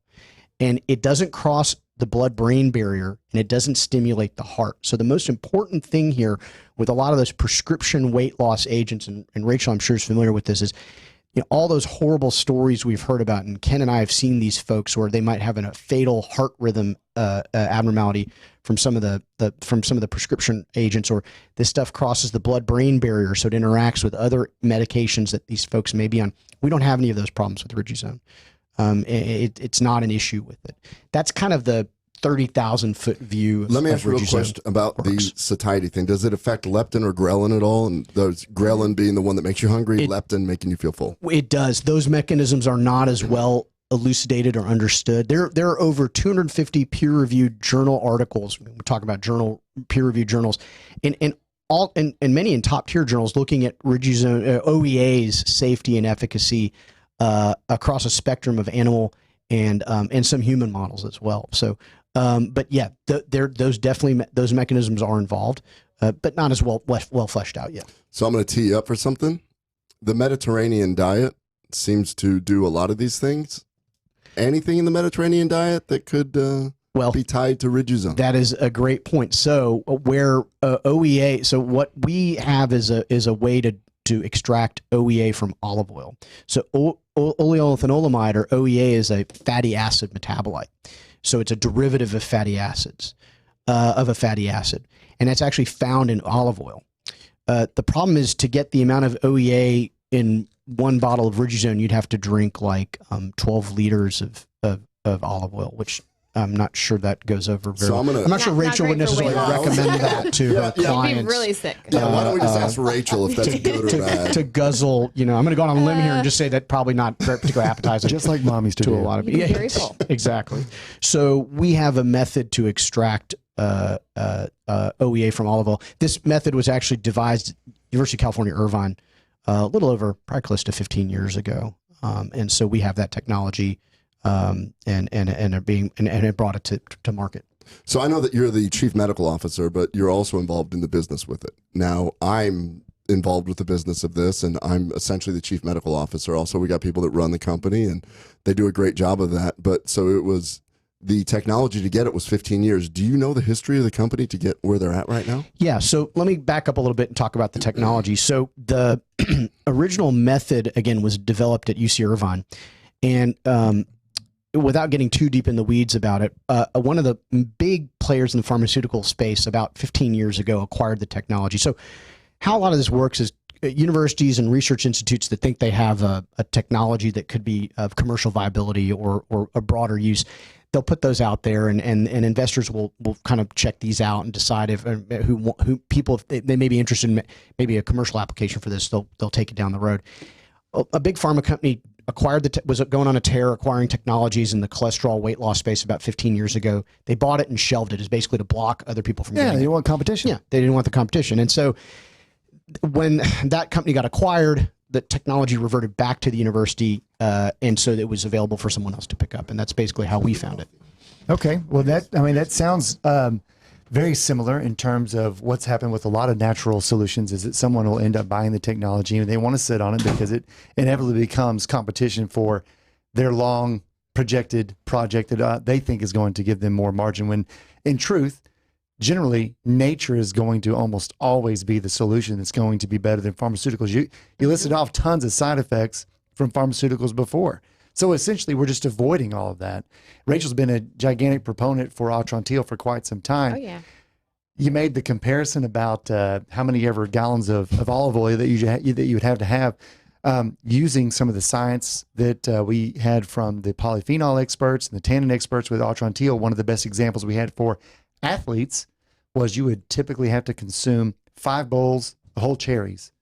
And it doesn't cross the blood-brain barrier, and it doesn't stimulate the heart. So the most important thing here with a lot of those prescription weight loss agents, and Rachel, I'm sure, is familiar with this, is all those horrible stories we've heard about, and Ken and I have seen these folks where they might have a fatal heart rhythm abnormality from some of the prescription agents, or this stuff crosses the blood-brain barrier, so it interacts with other medications that these folks may be on. We don't have any of those problems with Riduzone. It's not an issue with it. That's kind of the 30,000-foot view. Let me ask you a question about the satiety thing. Does it affect leptin or ghrelin at all? And those ghrelin being the one that makes you hungry, leptin making you feel full? It does. Those mechanisms are not as well elucidated or understood. There are over 250 peer-reviewed journal articles. We're talking about peer-reviewed journals, and many in top-tier journals looking at Riduzone OEA's safety and efficacy across a spectrum of animal and some human models as well. So, but yeah, those mechanisms are involved, but not as well fleshed out yet. So I'm going to tee you up for something. The Mediterranean diet seems to do a lot of these things. Anything in the Mediterranean diet that could be tied to Riduzone? That is a great point. So where OEA, so what we have is a way to extract OEA from olive oil. So oleoethanolamide, or OEA, is a fatty acid metabolite. So it's a derivative of fatty acids, of a fatty acid, and it's actually found in olive oil. The problem is, to get the amount of OEA in one bottle of Riduzone, you'd have to drink like 12 liters of olive oil, which I'm not sure that goes over very well. I'm not sure Rachel would necessarily recommend that to her clients. You'd be really sick. Yeah, why don't we just ask Rachel if that's good or bad? To guzzle, I'm going to go on a limb here and just say that probed not particularly appetizing. Just like mommies to a lot of people. Very full. Exactly. So we have a method to extract OEA from olive oil. This method was actually devised at University of California, Irvine, a little over, probably close to 15 years ago. And so we have that technology, and it brought it to market. So I know that you're the chief medical officer, but you're also involved in the business with it. Now, I'm involved with the business of this, and I'm essentially the chief medical officer. Also, we got people that run the company, and they do a great job of that. But so it was, the technology to get it was 15 years. Do you know the history of the company to get where they're at right now? Yeah, so let me back up a little bit and talk about the technology. So the original method, again, was developed at UC Irvine. And without getting too deep in the weeds about it, one of the big players in the pharmaceutical space about 15 years ago acquired the technology. So how a lot of this works is universities and research institutes that think they have a technology that could be of commercial viability or a broader use, they'll put those out there, and investors will kind of check these out and decide if who people, if they may be interested in maybe a commercial application for this, they'll take it down the road. A big pharma company was going on a tear acquiring technologies in the cholesterol weight loss space about 15 years ago. They bought it and shelved it as basically to block other people from getting it. They didn't want competition. Yeah, they didn't want the competition. And so when that company got acquired, the technology reverted back to the university, and so it was available for someone else to pick up. And that's basically how we found it. Okay. Well, that sounds very similar in terms of what's happened with a lot of natural solutions is that someone will end up buying the technology and they want to sit on it because it inevitably becomes competition for their long projected project that they think is going to give them more margin when in truth, generally nature is going to almost always be the solution that's going to be better than pharmaceuticals. You listed off tons of side effects from pharmaceuticals before. So essentially, we're just avoiding all of that. Rachel's been a gigantic proponent for Atrantil for quite some time. Oh, yeah. You made the comparison about how many ever gallons of olive oil that you would have to have using some of the science that we had from the polyphenol experts and the tannin experts with Atrantil. One of the best examples we had for athletes was you would typically have to consume 5 bowls of whole cherries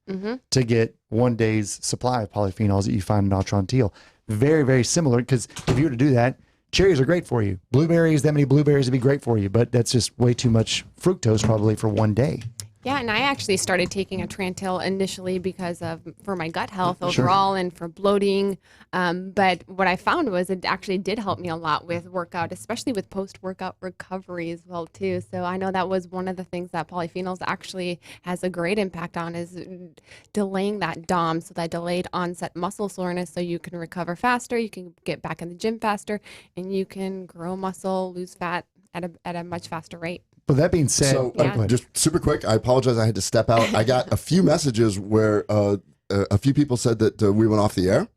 to get 1 day's supply of polyphenols that you find in Atrantil. Very, very similar because if you were to do that, cherries are great for you. Blueberries, that many blueberries would be great for you, but that's just way too much fructose probably for 1 day. Yeah, and I actually started taking Atrantil initially because for my gut health Sure. overall and for bloating. But what I found was it actually did help me a lot with workout, especially with post-workout recovery as well too. So I know that was one of the things that polyphenols actually has a great impact on is delaying that DOM, so that delayed onset muscle soreness, so you can recover faster, you can get back in the gym faster, and you can grow muscle, lose fat at a much faster rate. Well, that being said, So go ahead. just super quick, I apologize. I had to step out. I got a few messages where a few people said that we went off the air.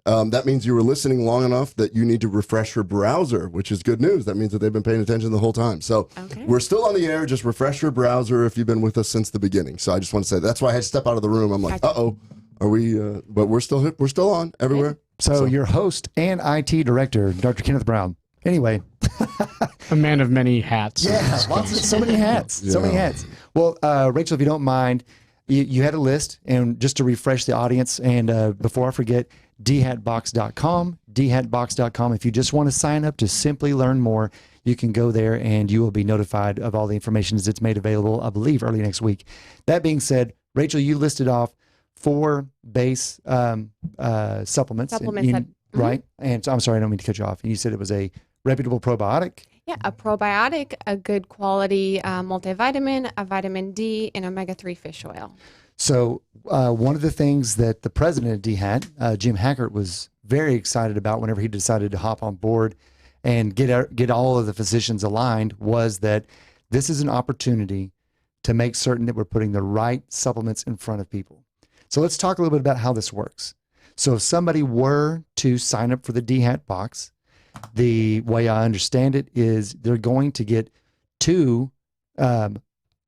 That means you were listening long enough that you need to refresh your browser, which is good news. That means that they've been paying attention the whole time. So we're still on the air. Just refresh your browser if you've been with us since the beginning. So I just want to say that's why I had to step out of the room. I'm like, uh-oh, are we? But we're still on everywhere. So your host and IT director, Dr. Kenneth Brown. Anyway. A man of many hats. Yeah, so many hats. So many hats. Well, Rachel, if you don't mind, you had a list, and just to refresh the audience, and before I forget, dhatbox.com, dhatbox.com. If you just want to sign up to simply learn more, you can go there and you will be notified of all the information as it's made available, I believe, early next week. That being said, Rachel, you listed off 4 base supplements. Right? And so, I'm sorry, I don't mean to cut you off. And you said it was a reputable probiotic? Yeah, a probiotic, a good quality multivitamin, a vitamin D, and omega-3 fish oil. So one of the things that the president of DHAT, Jim Hackert, was very excited about whenever he decided to hop on board and get all of the physicians aligned was that this is an opportunity to make certain that we're putting the right supplements in front of people. So let's talk a little bit about how this works. So if somebody were to sign up for the DHAT box, the way I understand it is they're going to get 2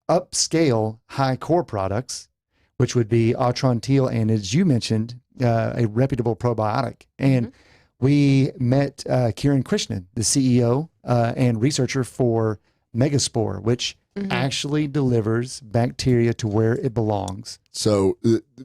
upscale high core products, which would be Atrantil and, as you mentioned, a reputable probiotic. And we met Kieran Krishnan, the CEO and researcher for Megaspore, which actually delivers bacteria to where it belongs. So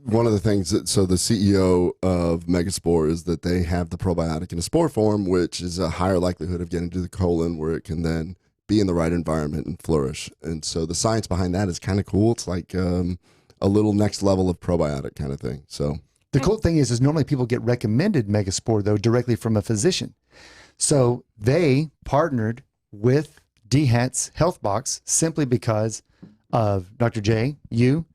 one of the things that, so the CEO of Megaspore is that they have the probiotic in a spore form, which is a higher likelihood of getting to the colon where it can then be in the right environment and flourish. And so the science behind that is kind of cool. It's like a little next level of probiotic kind of thing. So the cool thing is normally people get recommended Megaspore though directly from a physician. So they partnered with DHAT's Health Box simply because of Dr. J, you,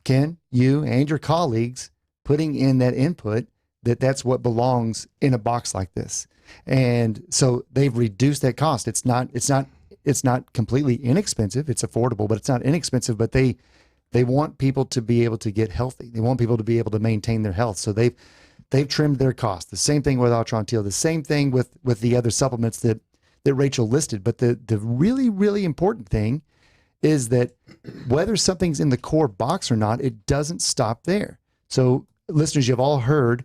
Ken, you, and your colleagues putting in that input that's what belongs in a box like this. And so they've reduced that cost. It's not completely inexpensive. It's affordable, but it's not inexpensive. But they want people to be able to get healthy. They want people to be able to maintain their health. So they've trimmed their cost. The same thing with Atrantil. The same thing with the other supplements that Rachel listed. But the really, really important thing is that whether something's in the core box or not, it doesn't stop there. So listeners, you've all heard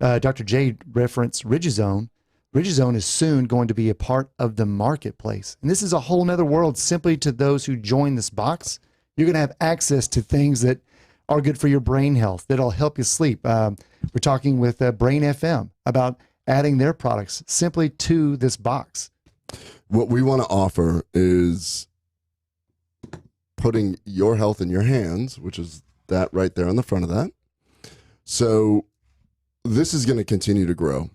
Dr. J reference Riduzone. Riduzone is soon going to be a part of the marketplace. And this is a whole nother world simply to those who join this box. You're going to have access to things that are good for your brain health, that'll help you sleep. We're talking with Brain FM about adding their products simply to this box. what we want to offer is putting your health in your hands, which is that right there on the front of that. So this is going to continue to grow.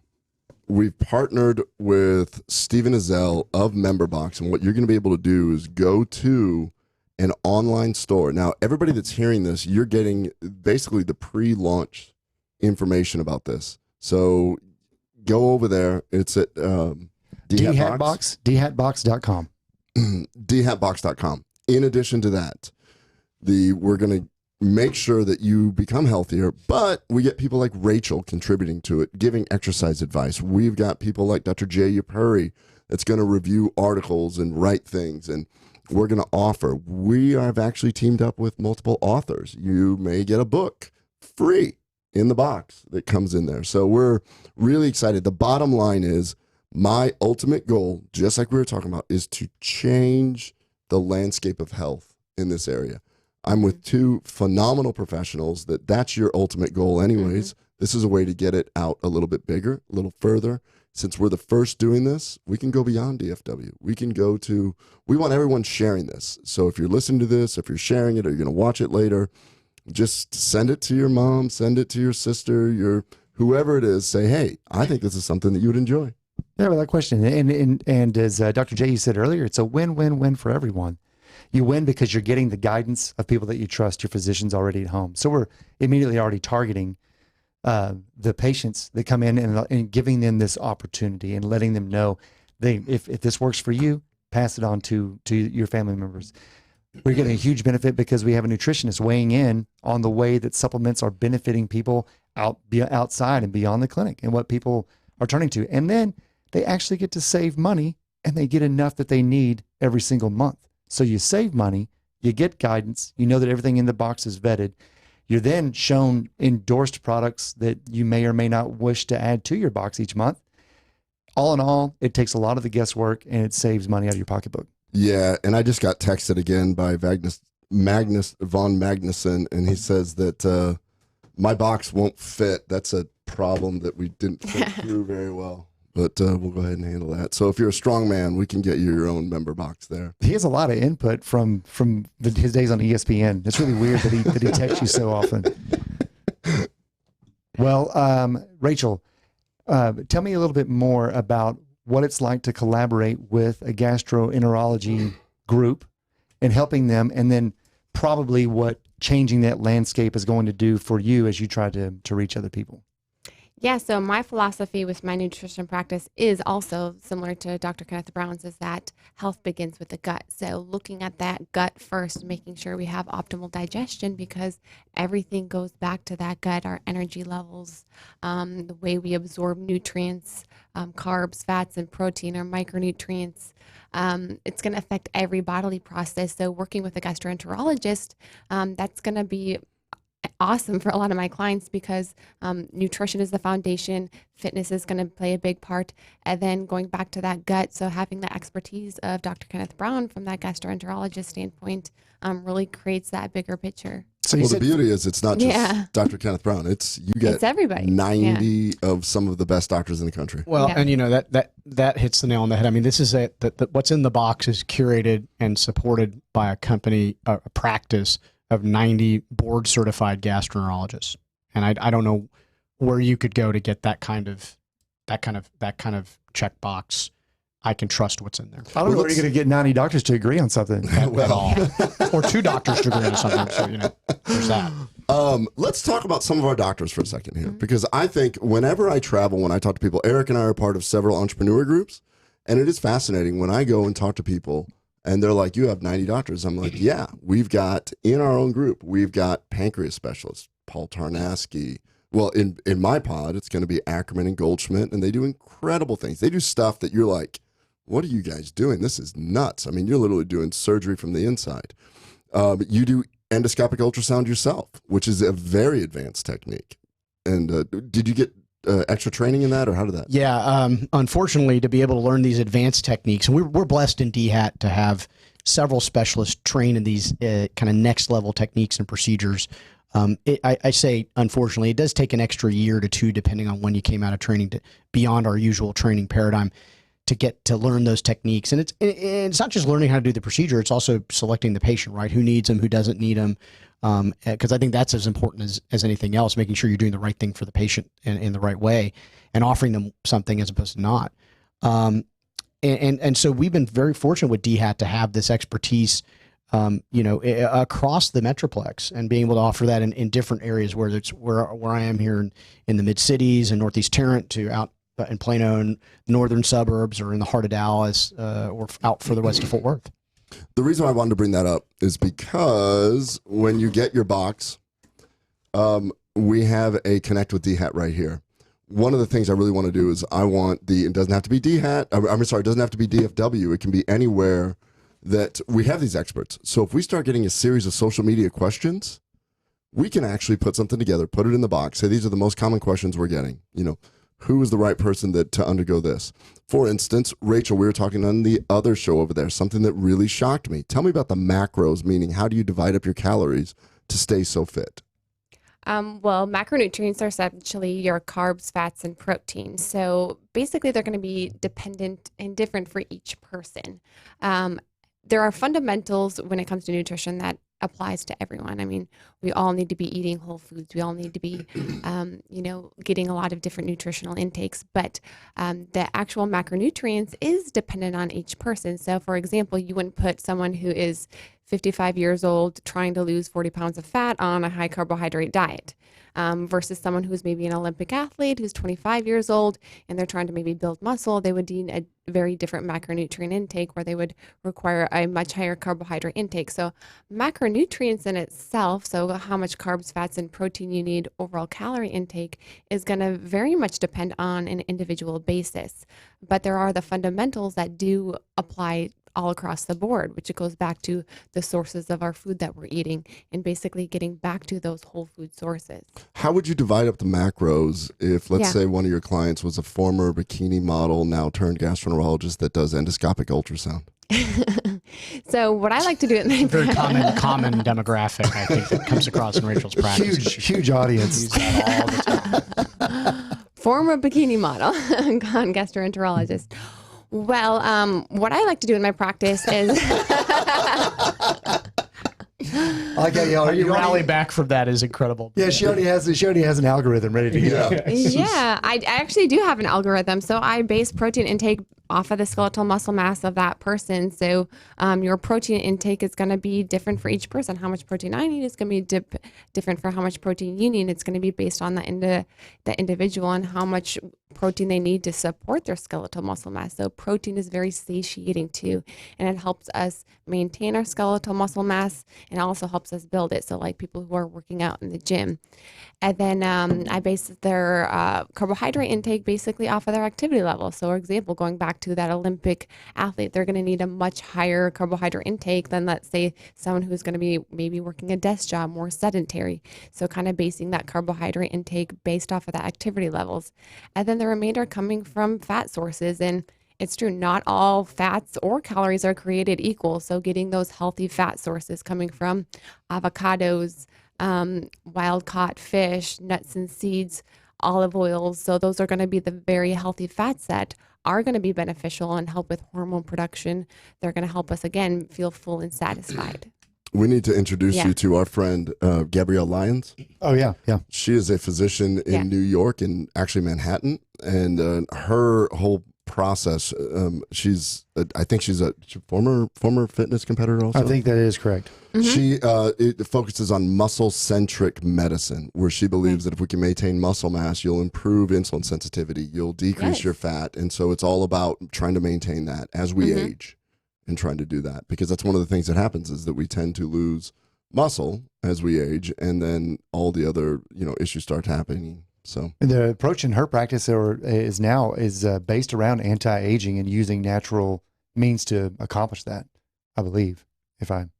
we've partnered with Stephen Azell of MemberBox, and what you're going to be able to do is go to an online store. Now, everybody that's hearing this, you're getting basically the pre-launch information about this. So go over there. It's at dhatbox.com. dhatbox.com. In addition to that, we're going to make sure that you become healthier, but we get people like Rachel contributing to it, giving exercise advice. We've got people like Dr. Yepuri that's going to review articles and write things, and we're going to offer. We have actually teamed up with multiple authors. You may get a book free in the box that comes in there. So we're really excited. The bottom line is my ultimate goal, just like we were talking about, is to change the landscape of health in this area. I'm with two phenomenal professionals that's your ultimate goal anyways. This is a way to get it out a little bit bigger, a little further. Since we're the first doing this, we can go beyond DFW. We want everyone sharing this. So if you're listening to this, if you're sharing it or you're going to watch it later, just send it to your mom, send it to your sister, whoever it is. Say, hey, I think this is something that you would enjoy. Yeah, without question. And as Dr. J, you said earlier, it's a win-win-win for everyone. You win because you're getting the guidance of people that you trust, your physicians already at home. So we're immediately already targeting the patients that come in and giving them this opportunity and letting them know if this works for you, pass it on to your family members. We're getting a huge benefit because we have a nutritionist weighing in on the way that supplements are benefiting people outside and beyond the clinic and what people are turning to. And then they actually get to save money and they get enough that they need every single month. So you save money, you get guidance, you know that everything in the box is vetted. You're then shown endorsed products that you may or may not wish to add to your box each month. All in all, it takes a lot of the guesswork and it saves money out of your pocketbook. Yeah, and I just got texted again by Magnus von Magnuson, and he says that my box won't fit. That's a problem that we didn't think through very well. But we'll go ahead and handle that. So if you're a strong man, we can get you your own member box there. He has a lot of input from his days on ESPN. It's really weird that he texts you so often. Well, Rachel, tell me a little bit more about what it's like to collaborate with a gastroenterology group and helping them, and then probably what changing that landscape is going to do for you as you try to reach other people. Yeah, so my philosophy with my nutrition practice is also similar to Dr. Kenneth Brown's, is that health begins with the gut. So looking at that gut first, making sure we have optimal digestion, because everything goes back to that gut, our energy levels, the way we absorb nutrients, carbs, fats, and protein, our micronutrients. It's going to affect every bodily process. So working with a gastroenterologist, that's going to be awesome for a lot of my clients, because nutrition is the foundation, fitness is going to play a big part, and then going back to that gut. So having the expertise of Dr. Kenneth Brown from that gastroenterologist standpoint really creates that bigger picture. So the beauty is it's not just Dr. Kenneth Brown. It's everybody. 90 of some of the best doctors in the country. Well, and you know that hits the nail on the head. I mean, this is that what's in the box is curated and supported by a company, a practice of 90 board certified gastroenterologists. And I don't know where you could go to get that kind of check box. I can trust what's in there. I don't know where you're going to get 90 doctors to agree on something at all. Or 2 doctors to agree on something. So, there's that. Let's talk about some of our doctors for a second here, because I think whenever I travel, when I talk to people, Eric and I are part of several entrepreneur groups, and it is fascinating when I go and talk to people and they're like, you have 90 doctors. I'm like, yeah, we've got in our own group, we've got pancreas specialists, Paul Tarnasky. Well, in my pod, it's going to be Ackerman and Goldschmidt, and they do incredible things. They do stuff that you're like, what are you guys doing? This is nuts. I mean, you're literally doing surgery from the inside. You do endoscopic ultrasound yourself, which is a very advanced technique. And did you get extra training in that, or how did that? Yeah, unfortunately, to be able to learn these advanced techniques, and we're blessed in DHAT to have several specialists train in these kind of next level techniques and procedures. I say, unfortunately, it does take an extra year to 2, depending on when you came out of training, beyond our usual training paradigm. to get to learn those techniques. And it's not just learning how to do the procedure, it's also selecting the patient, right? Who needs them, who doesn't need them. Because I think that's as important as anything else, making sure you're doing the right thing for the patient in the right way and offering them something as opposed to not. And so we've been very fortunate with DHAT to have this expertise, across the Metroplex and being able to offer that in different areas, whether it's where I am here in the mid cities and Northeast Tarrant to out in Plano and northern suburbs, or in the heart of Dallas, or out further west to Fort Worth. The reason I wanted to bring that up is because when you get your box, we have a Connect with DHAT right here. One of the things I really want to do is it doesn't have to be DHAT. It doesn't have to be DFW. It can be anywhere that we have these experts. So if we start getting a series of social media questions, we can actually put something together, put it in the box, say these are the most common questions we're getting. Who is the right person to undergo this? For instance, Rachel, we were talking on the other show over there, something that really shocked me. Tell me about the macros, meaning how do you divide up your calories to stay so fit? Well, macronutrients are essentially your carbs, fats, and protein. So basically, they're going to be dependent and different for each person. There are fundamentals when it comes to nutrition that applies to everyone. I mean, we all need to be eating whole foods. We all need to be, getting a lot of different nutritional intakes. But the actual macronutrients is dependent on each person. So, for example, you wouldn't put someone who is 55 years old trying to lose 40 pounds of fat on a high carbohydrate diet. Versus someone who's maybe an Olympic athlete who's 25 years old and they're trying to maybe build muscle, they would need a very different macronutrient intake where they would require a much higher carbohydrate intake. So macronutrients in itself, so how much carbs, fats, and protein you need, overall calorie intake, is going to very much depend on an individual basis. But there are the fundamentals that do apply all across the board, which it goes back to the sources of our food that we're eating and basically getting back to those whole food sources. How would you divide up the macros if, let's say, one of your clients was a former bikini model, now turned gastroenterologist that does endoscopic ultrasound? So what I like to do in my very common demographic, I think, that comes across in Rachel's practice. Huge audience. Use that all the time. Former bikini model, gone gastroenterologist. Well, what I like to do in my practice is you rally back from that is incredible. Yeah, she already has an algorithm ready to go. Yeah, I actually do have an algorithm. So I base protein intake off of the skeletal muscle mass of that person. So your protein intake is going to be different for each person. How much protein I need is going to be different for how much protein you need. It's going to be based on the individual and how much protein they need to support their skeletal muscle mass. So protein is very satiating too, and it helps us maintain our skeletal muscle mass and also helps us build it. So like people who are working out in the gym. And then I base their carbohydrate intake basically off of their activity level. So for example, going back to that Olympic athlete, they're going to need a much higher carbohydrate intake than, let's say, someone who's going to be maybe working a desk job, more sedentary. So kind of basing that carbohydrate intake based off of the activity levels. And then the remainder coming from fat sources. And it's true, not all fats or calories are created equal. So getting those healthy fat sources coming from avocados, wild-caught fish, nuts and seeds, olive oils. So those are going to be the very healthy fats that are going to be beneficial and help with hormone production. They're going to help us, again, feel full and satisfied. We need to introduce you to our friend, Gabrielle Lyons. Oh, yeah. She is a physician in New York and actually Manhattan. And her whole process, I think she's a former fitness competitor also. I think that is correct. She it focuses on muscle-centric medicine, where she believes that if we can maintain muscle mass, you'll improve insulin sensitivity, you'll decrease your fat. And so it's all about trying to maintain that as we age and trying to do that. Because that's one of the things that happens is that we tend to lose muscle as we age, and then all the other issues start happening. So the approach in her practice is based around anti-aging and using natural means to accomplish that, I believe, if I'm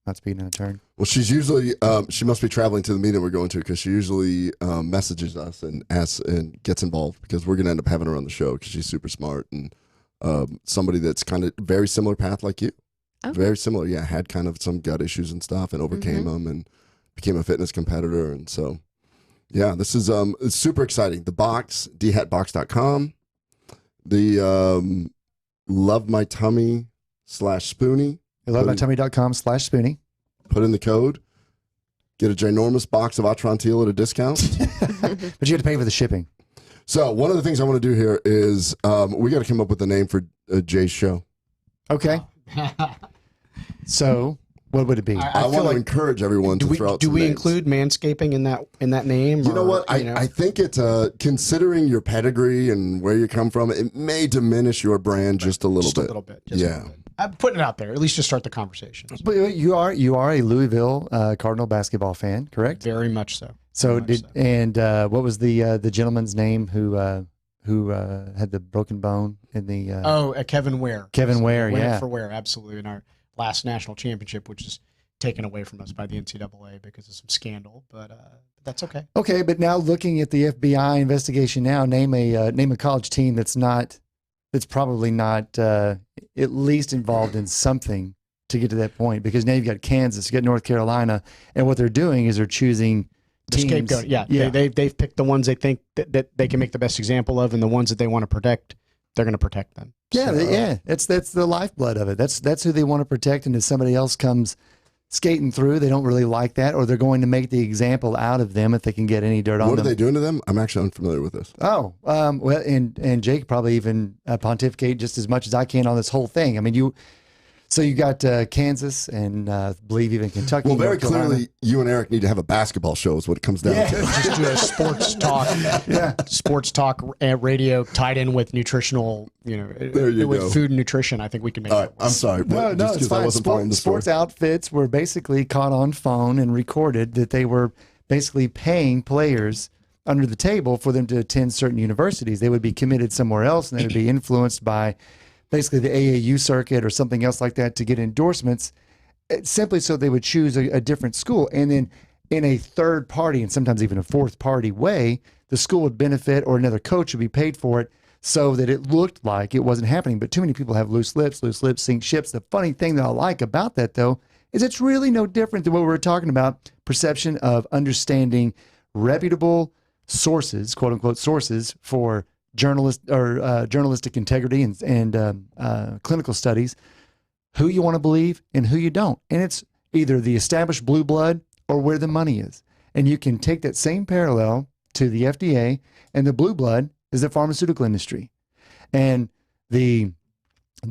not speaking in a turn. Well, she's usually, she must be traveling to the meeting we're going to, because she usually messages us and asks and gets involved, because we're going to end up having her on the show because she's super smart and somebody that's kind of very similar path like you. Okay. Very similar. Yeah, had kind of some gut issues and stuff and overcame them and became a fitness competitor. And so, yeah, this is it's super exciting. The box, dhatbox.com. The Love My Tummy /Spoony. LoveMyTummy.com/Spoony. Put in the code. Get a ginormous box of Atrantil at a discount. But you have to pay for the shipping. So one of the things I want to do here is we got to come up with a name for Jay's show. Okay. So what would it be? I want to encourage everyone to throw out Do some we names. include manscaping in that name? You know what? you know? I think it's considering your pedigree and where you come from, it may diminish your brand just a little bit. Just a little bit. Just a Yeah. little bit. I'm putting it out there, at least to start the conversation. But you are a Louisville Cardinal basketball fan, correct? Very much so. So what was the gentleman's name who had the broken bone in the Kevin Ware. Kevin Ware, Win it yeah. for Ware, absolutely. In our last national championship, which is taken away from us by the NCAA because of some scandal, but that's okay. Okay, but now looking at the FBI investigation now, name a college team that's probably not at least involved in something to get to that point, because now you've got Kansas, you got North Carolina, and what they're doing is they're choosing The teams. scapegoat, yeah. They've picked the ones they think that they can make the best example of, and the ones that they want to protect, they're going to protect them. Yeah, that's the lifeblood of it. That's who they want to protect, and if somebody else comes skating through, they don't really like that, or they're going to make the example out of them if they can get any dirt on them. What are they doing to them? I'm actually unfamiliar with this. Oh, well, and Jake probably even pontificate just as much as I can on this whole thing. I mean, you got Kansas and I believe even Kentucky. Well, very North Carolina. clearly, you and Eric need to have a basketball show is what it comes down to. Just do a sports talk, sports talk radio tied in with nutritional, There you with go. food and nutrition. I think we can make All that right, work. I'm sorry. No, just it's 'cause I fine. wasn't following the story. Sports outfits were basically caught on phone and recorded that they were basically paying players under the table for them to attend certain universities. They would be committed somewhere else, and they would be influenced by basically the AAU circuit or something else like that to get endorsements, simply so they would choose a different school. And then in a third party, and sometimes even a fourth party way, the school would benefit, or another coach would be paid for it, so that it looked like it wasn't happening. But too many people have loose lips sink ships. The funny thing that I like about that, though, is it's really no different than what we were talking about, perception of understanding reputable sources, quote unquote sources, for journalistic integrity and clinical studies, who you want to believe and who you don't. And it's either the established blue blood or where the money is. And you can take that same parallel to the FDA, and the blue blood is the pharmaceutical industry. And the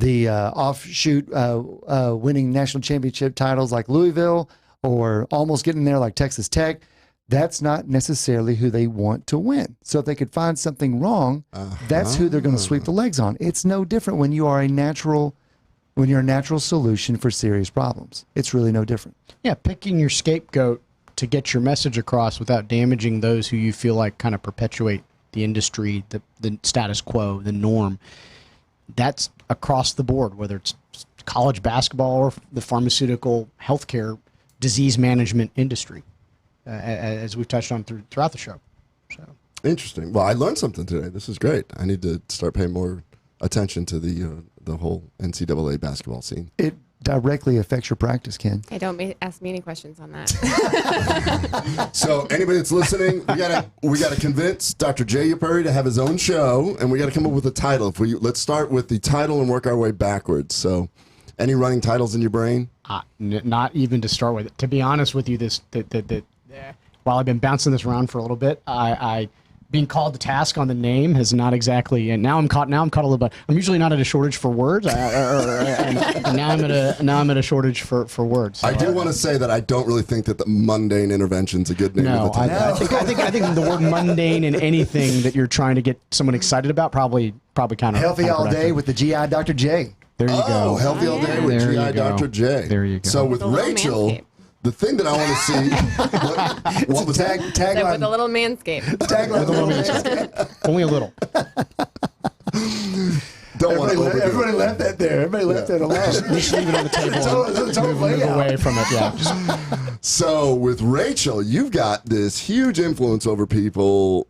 offshoot winning national championship titles like Louisville, or almost getting there like Texas Tech, that's not necessarily who they want to win. So if they could find something wrong, that's who they're going to sweep the legs on. It's no different when you're a natural solution for serious problems. It's really no different. Yeah, picking your scapegoat to get your message across without damaging those who you feel like kind of perpetuate the industry, the status quo, the norm. That's across the board, whether it's college basketball or the pharmaceutical, healthcare, disease management industry, as we've touched on throughout the show. So Interesting. Well, I learned something today. This is great. I need to start paying more attention to the whole NCAA basketball scene. It directly affects your practice, Ken. Hey, don't ask me any questions on that. So anybody that's listening, we gotta convince Dr. Jay Yepuri to have his own show, and we got to come up with a title. Let's start with the title and work our way backwards. So, any running titles in your brain? Not even to start with. To be honest with you, while I've been bouncing this around for a little bit, I being called to task on the name has not exactly. And now I'm caught a little bit. I'm usually not at a shortage for words, and now I'm at a shortage for words. So I do want to say that I don't really think that the mundane intervention's a good name. No, of the title. I think the word mundane in anything that you're trying to get someone excited about probably kind of Healthy all day with the GI Dr. J. There you go. Healthy all day with There you GI go. Dr. J. There you go. So with The little Rachel, manscape. the thing that I want to see, what was that? So with Tagline. a little manscape. Only a little. Don't want to overdo it. Everybody left that there. Everybody left that alone. Just leave it on the table. It's a total Move layout. away from it. Yeah. So with Rachel, you've got this huge influence over people.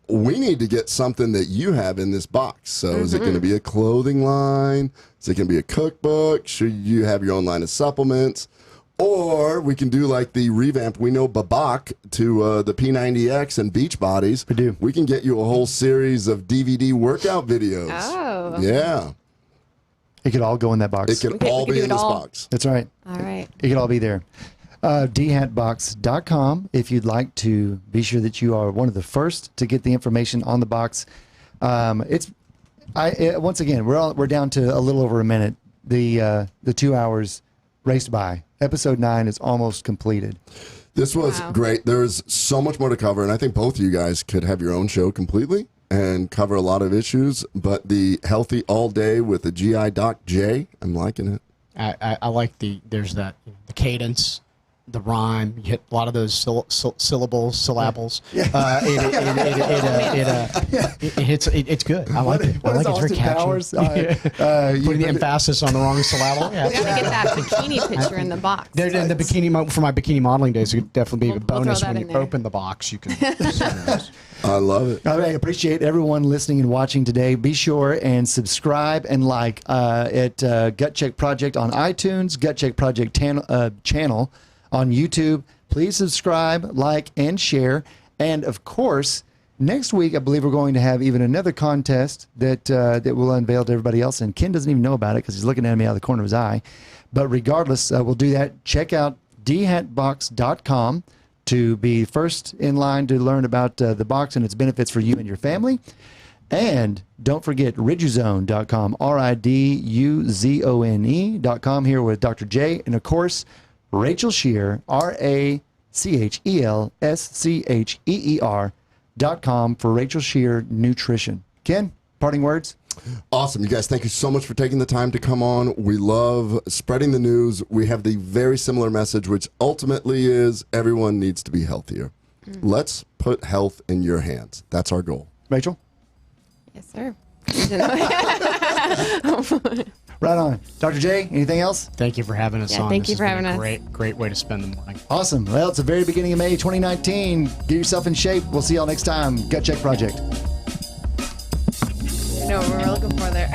We need to get something that you have in this box. So is it going to be a clothing line? Is it going to be a cookbook? Should you have your own line of supplements? Or we can do like the revamp. We know Babak to the P90X and Beachbodies. We do. We can get you a whole series of DVD workout videos. Oh. Yeah. It could all go in that box. It could all be in this box. That's right. All right. It could all be there. dhatbox.com if you'd like to be sure that you are one of the first to get the information on the box. Once again, we're down to a little over a minute. The 2 hours raced by. Episode 9 is almost completed. This was great. There's so much more to cover, and I think both of you guys could have your own show completely and cover a lot of issues. But the Healthy All Day with the GI Doc J, I'm liking it. I like the cadence, the rhyme. You hit a lot of those syllables. Yeah. It's good. I like it. I like it. It's very catchy. Putting the emphasis on the wrong syllable. Yeah. We got to get that bikini picture in the box. The bikini for my bikini modeling days, it would definitely be a bonus throw that when in you there. open the box. You can. I love it. I appreciate everyone listening and watching today. Be sure and subscribe and like at Gut Check Project on iTunes, Gut Check Project channel on YouTube. Please subscribe, like, and share. And of course, next week I believe we're going to have even another contest that we'll unveil to everybody else. And Ken doesn't even know about it because he's looking at me out of the corner of his eye. But regardless, we'll do that. Check out dhatbox.com to be first in line to learn about the box and its benefits for you and your family. And don't forget Riduzone.com, Riduzone.com, here with Dr. J. And of course, Rachel Scheer, RACHELSCHEER.com for Rachel Scheer Nutrition. Ken, parting words? Awesome. You guys, thank you so much for taking the time to come on. We love spreading the news. We have the very similar message, which ultimately is everyone needs to be healthier. Let's put health in your hands. That's our goal. Rachel? Yes, sir. Right on. Dr. J, anything else? Thank you for having us on. Thank you for having us. Great way to spend the morning. Awesome. Well, it's the very beginning of May 2019. Get yourself in shape. We'll see y'all next time. Gut Check Project. No, we're looking for there.